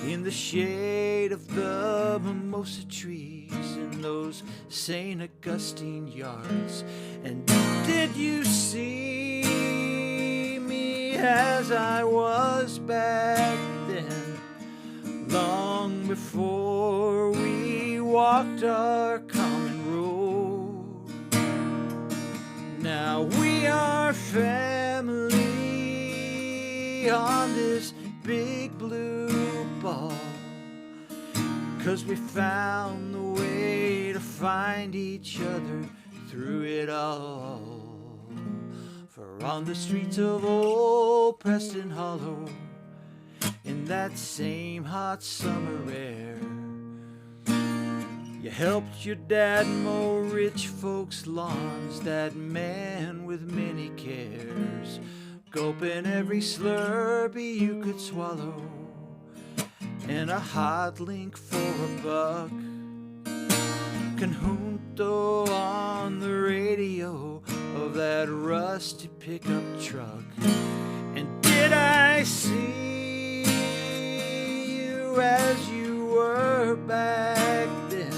in the shade of the mimosa trees in those St. Augustine yards. And did you see me as I was back then, long before we walked our common road? Now we are family on this big blue ball, 'cause we found the way to find each other through it all. For on the streets of old Preston Hollow, in that same hot summer air, you helped your dad mow rich folks' lawns, that man with many cares, gulping every Slurpee you could swallow, and a hot link for $1. Conjunto on the radio of that rusty pickup truck. And did I see you as you were back then,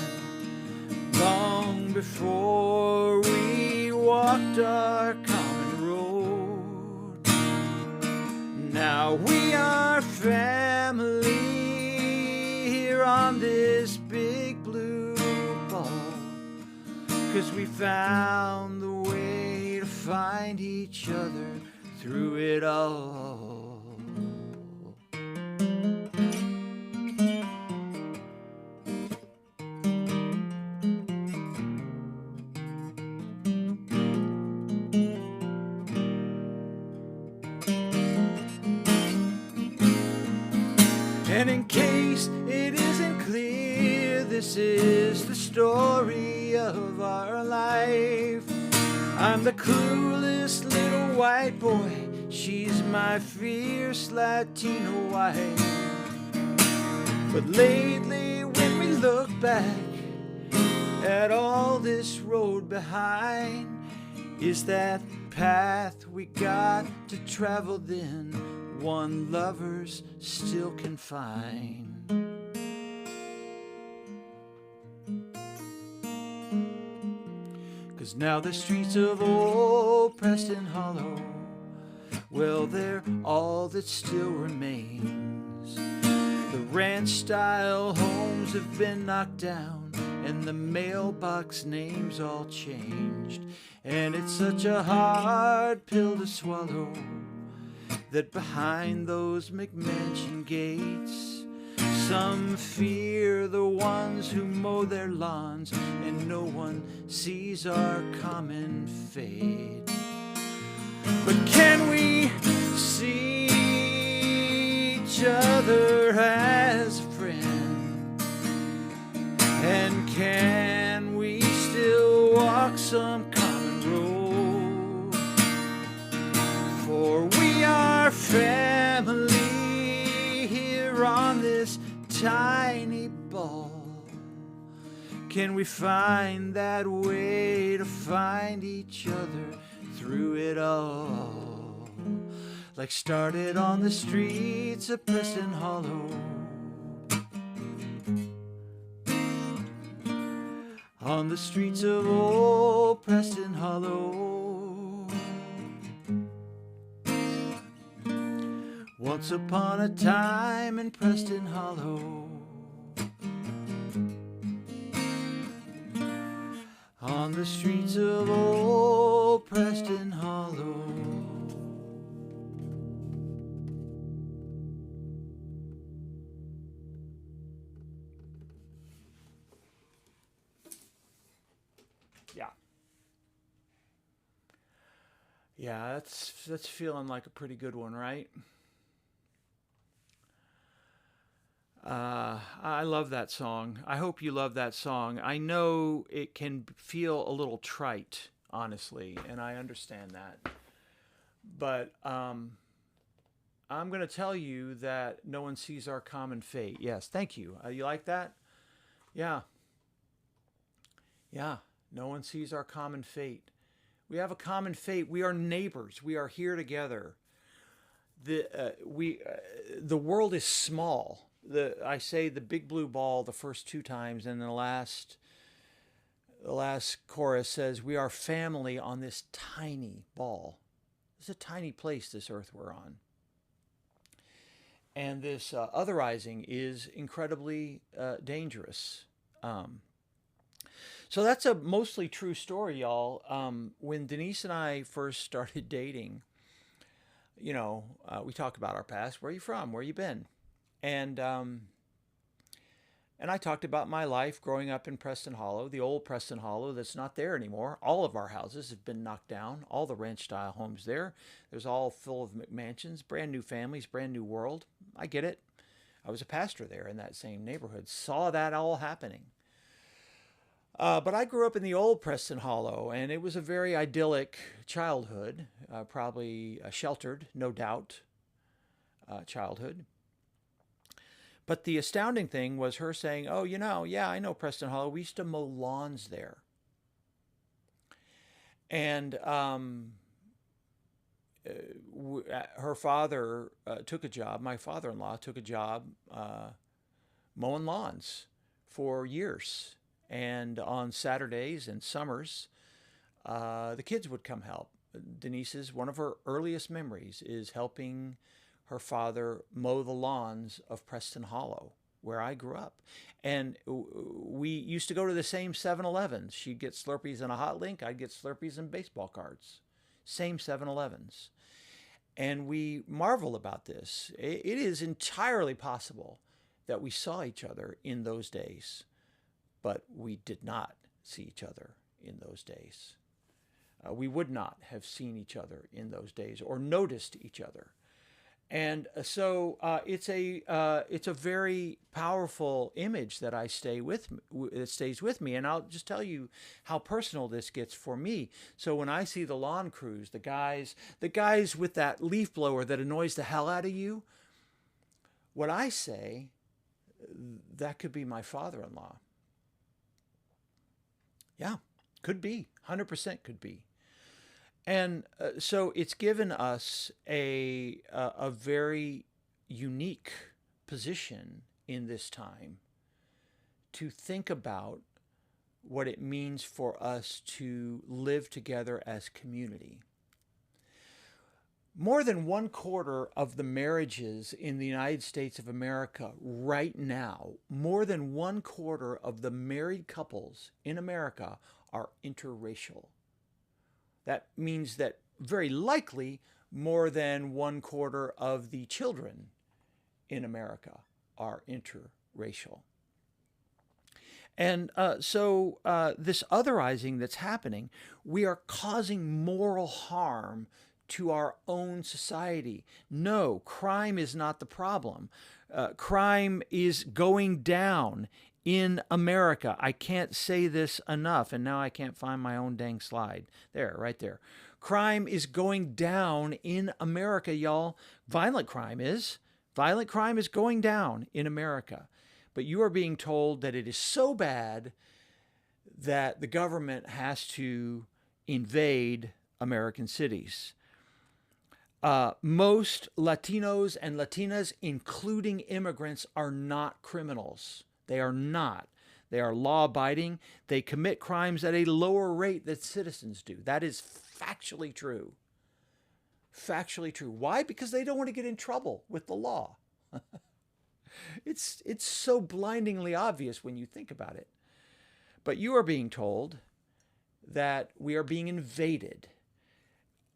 long before we walked our common road? Now we are family here on this big blue ball, 'cause we found the way to find each other through it all. And in case it isn't clear, this is the story of our life. I'm the clueless little white boy, she's my fierce Latino wife. But lately when we look back at all this road behind, is that path we got to travel, then one lovers still can find. 'Cause now the streets of old Preston Hollow, well, they're all that still remains. The ranch-style homes have been knocked down, and the mailbox names all changed. And it's such a hard pill to swallow that behind those McMansion gates, some fear the ones who mow their lawns, and no one sees our common fate. But can we see each other as a friend? And can we still walk some common road? For we are family here on this tiny ball. Can we find that way to find each other through it all? Like started on the streets of Preston Hollow, on the streets of old Preston Hollow. Once upon a time in Preston Hollow, on the streets of old Preston Hollow. Yeah, that's feeling like a pretty good one, right? I love that song. I hope you love that song. I know it can feel a little trite, honestly, and I understand that. But I'm going to tell you that no one sees our common fate. Yes, thank you. You like that? Yeah. Yeah, no one sees our common fate. We have a common fate. We are neighbors. We are here together. The world is small. I say the big blue ball the first two times, and the last chorus says we are family on this tiny ball. It's a tiny place, this earth we're on. And this otherizing is incredibly dangerous. So that's a mostly true story, y'all. When Denise and I first started dating, we talk about our past. Where are you from? Where you been? And I talked about my life growing up in Preston Hollow, the old Preston Hollow that's not there anymore. All of our houses have been knocked down. All the ranch-style homes there. There's all full of McMansions, brand new families, brand new world. I get it. I was a pastor there in that same neighborhood. Saw that all happening. But I grew up in the old Preston Hollow, and it was a very idyllic childhood, probably a sheltered, no doubt, childhood. But the astounding thing was her saying, oh, yeah, I know Preston Hollow. We used to mow lawns there. And her father took a job. My father-in-law took a job mowing lawns for years. And on Saturdays and summers, the kids would come help. Denise's, one of her earliest memories is helping her father mow the lawns of Preston Hollow, where I grew up. And we used to go to the same 7-Elevens. She'd get Slurpees and a hot link. I'd get Slurpees and baseball cards. Same 7-Elevens. And we marvel about this. It is entirely possible that we saw each other in those days, but we did not see each other in those days. We would not have seen each other in those days or noticed each other. And so it's a very powerful image that that stays with me. And I'll just tell you how personal this gets for me. So when I see the lawn crews, the guys with that leaf blower that annoys the hell out of you, what I say, that could be my father-in-law. Yeah, could be. 100% could be. And so it's given us a very unique position in this time to think about what it means for us to live together as community. More than one quarter of the marriages in the United States of America right now, more than one quarter of the married couples in America are interracial. That means that very likely more than one quarter of the children in America are interracial. And this otherizing that's happening, we are causing moral harm to our own society. No, crime is not the problem. Crime is going down in America. I can't say this enough, and now I can't find my own dang slide. There, right there. Crime is going down in America, y'all. Violent crime is. Violent crime is going down in America. But you are being told that it is so bad that the government has to invade American cities. Most Latinos and Latinas, including immigrants, are not criminals. They are not. They are law-abiding. They commit crimes at a lower rate than citizens do. That is factually true. Factually true. Why? Because they don't want to get in trouble with the law. It's so blindingly obvious when you think about it. But you are being told that we are being invaded.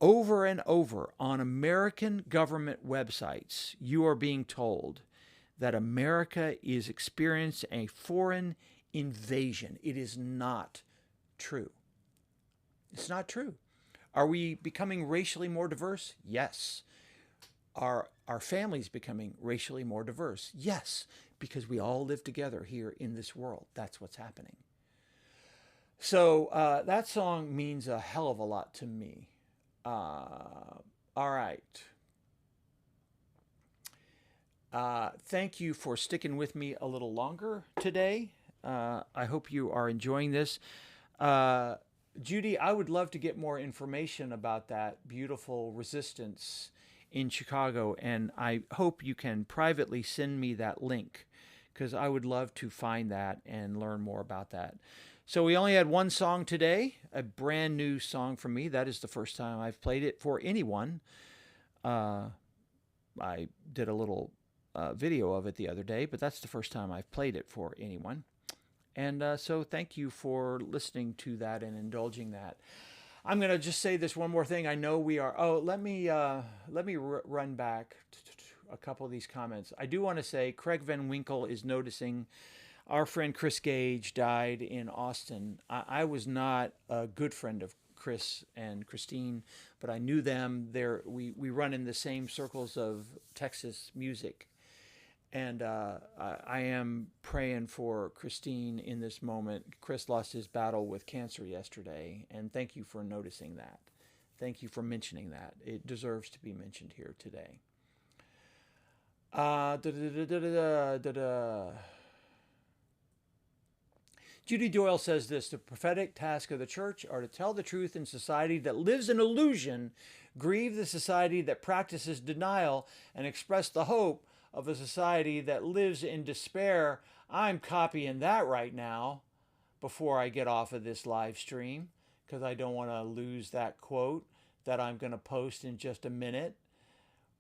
Over and over on American government websites, you are being told that America is experiencing a foreign invasion. It is not true. It's not true. Are we becoming racially more diverse? Yes. Are our families becoming racially more diverse? Yes, because we all live together here in this world. That's what's happening. So that song means a hell of a lot to me. All right. Thank you for sticking with me a little longer today. I hope you are enjoying this. Judy, I would love to get more information about that beautiful resistance in Chicago, and I hope you can privately send me that link because I would love to find that and learn more about that. So we only had one song today, a brand new song from me. That is the first time I've played it for anyone. I did a little video of it the other day, but that's the first time I've played it for anyone. And so thank you for listening to that and indulging that. I'm going to just say this one more thing. I know we are. Oh, let me run back a couple of these comments. I do want to say Craig Van Winkle is noticing our friend Chris Gage died in Austin. I was not a good friend of Chris and Christine, but I knew them. We run in the same circles of Texas music. And I am praying for Christine in this moment. Chris lost his battle with cancer yesterday, and thank you for noticing that. Thank you for mentioning that. It deserves to be mentioned here today. Judy Doyle says this: the prophetic task of the church are to tell the truth in society that lives in illusion, grieve the society that practices denial, and express the hope of a society that lives in despair. I'm copying that right now before I get off of this live stream because I don't want to lose that quote that I'm going to post in just a minute.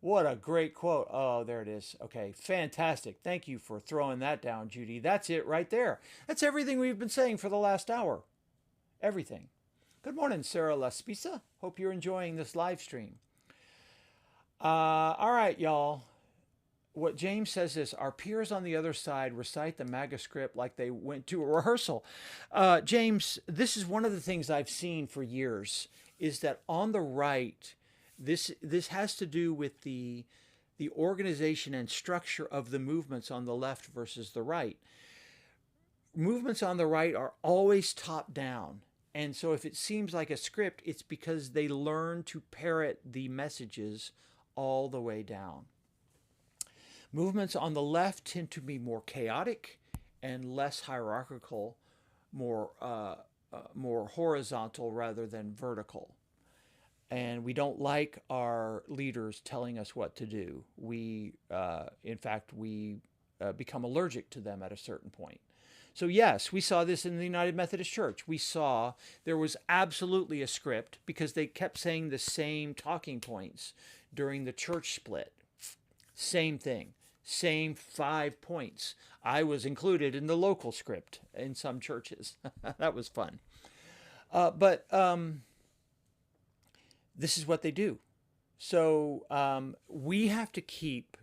What a great quote. Oh, there it is. Okay, fantastic. Thank you for throwing that down, Judy. That's it right there. That's everything we've been saying for the last hour. Everything. Good morning, Sarah Laspisa. Hope you're enjoying this live stream. All right, y'all. What James says is, our peers on the other side recite the MAGA script like they went to a rehearsal. James, this is one of the things I've seen for years, is that on the right, this has to do with the organization and structure of the movements on the left versus the right. Movements on the right are always top down. And so if it seems like a script, it's because they learn to parrot the messages all the way down. Movements on the left tend to be more chaotic and less hierarchical, more horizontal rather than vertical. and we don't like our leaders telling us what to do. In fact, we become allergic to them at a certain point. So yes, we saw this in the United Methodist Church. We saw there was absolutely a script because they kept saying the same talking points during the church split. Same thing, same 5 points. I was included in the local script in some churches. That was fun. But this is what they do. So we have to keep,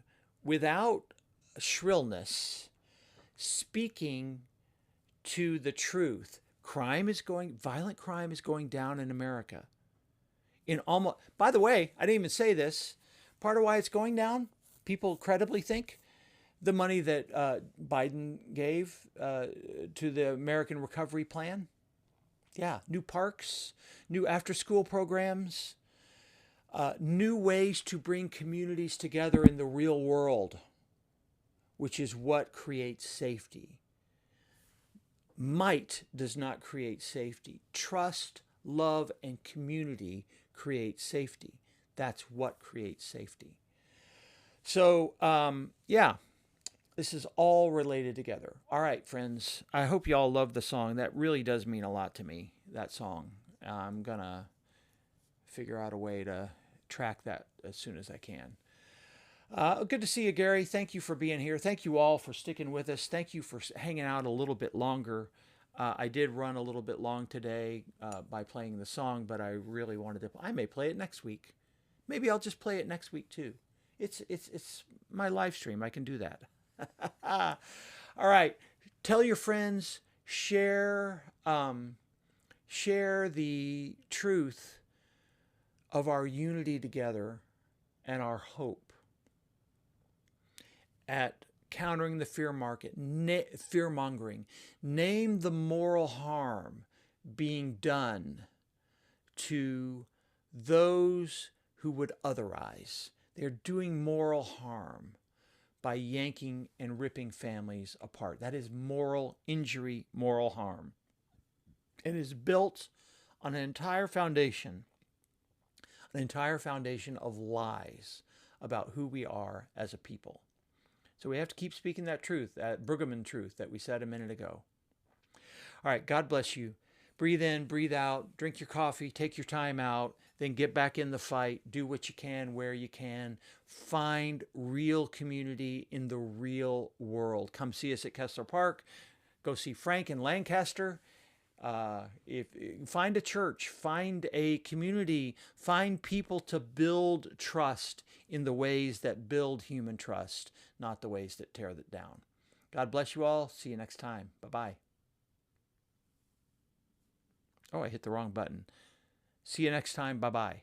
without shrillness, speaking to the truth. Violent crime is going down in America. By the way, I didn't even say this. Part of why it's going down, people credibly think, the money that Biden gave to the American Recovery Plan. Yeah, new parks, new after-school programs, new ways to bring communities together in the real world, which is what creates safety. Might does not create safety. Trust, love, and community create safety. That's what creates safety. So, yeah, this is all related together. All right, friends, I hope you all love the song. That really does mean a lot to me, that song. I'm going to figure out a way to track that as soon as I can. Good to see you, Gary. Thank you for being here. Thank you all for sticking with us. Thank you for hanging out a little bit longer. I did run a little bit long today by playing the song, but I really wanted to. I may play it next week. Maybe I'll just play it next week too. It's my live stream. I can do that. All right. Tell your friends. Share the truth of our unity together and our hope at countering the fear-mongering. Name the moral harm being done to those who would otherize. They're doing moral harm by yanking and ripping families apart. That is moral injury, moral harm. It is built on an entire foundation of lies about who we are as a people. So we have to keep speaking that truth, that Brueggemann truth that we said a minute ago. All right, God bless you. Breathe in, breathe out, drink your coffee, take your time out, then get back in the fight, do what you can, where you can. Find real community in the real world. Come see us at Kessler Park. Go see Frank in Lancaster. Find a church, find a community, find people to build trust in the ways that build human trust, not the ways that tear it down. God bless you all. See you next time. Bye-bye. Oh, I hit the wrong button. See you next time. Bye-bye.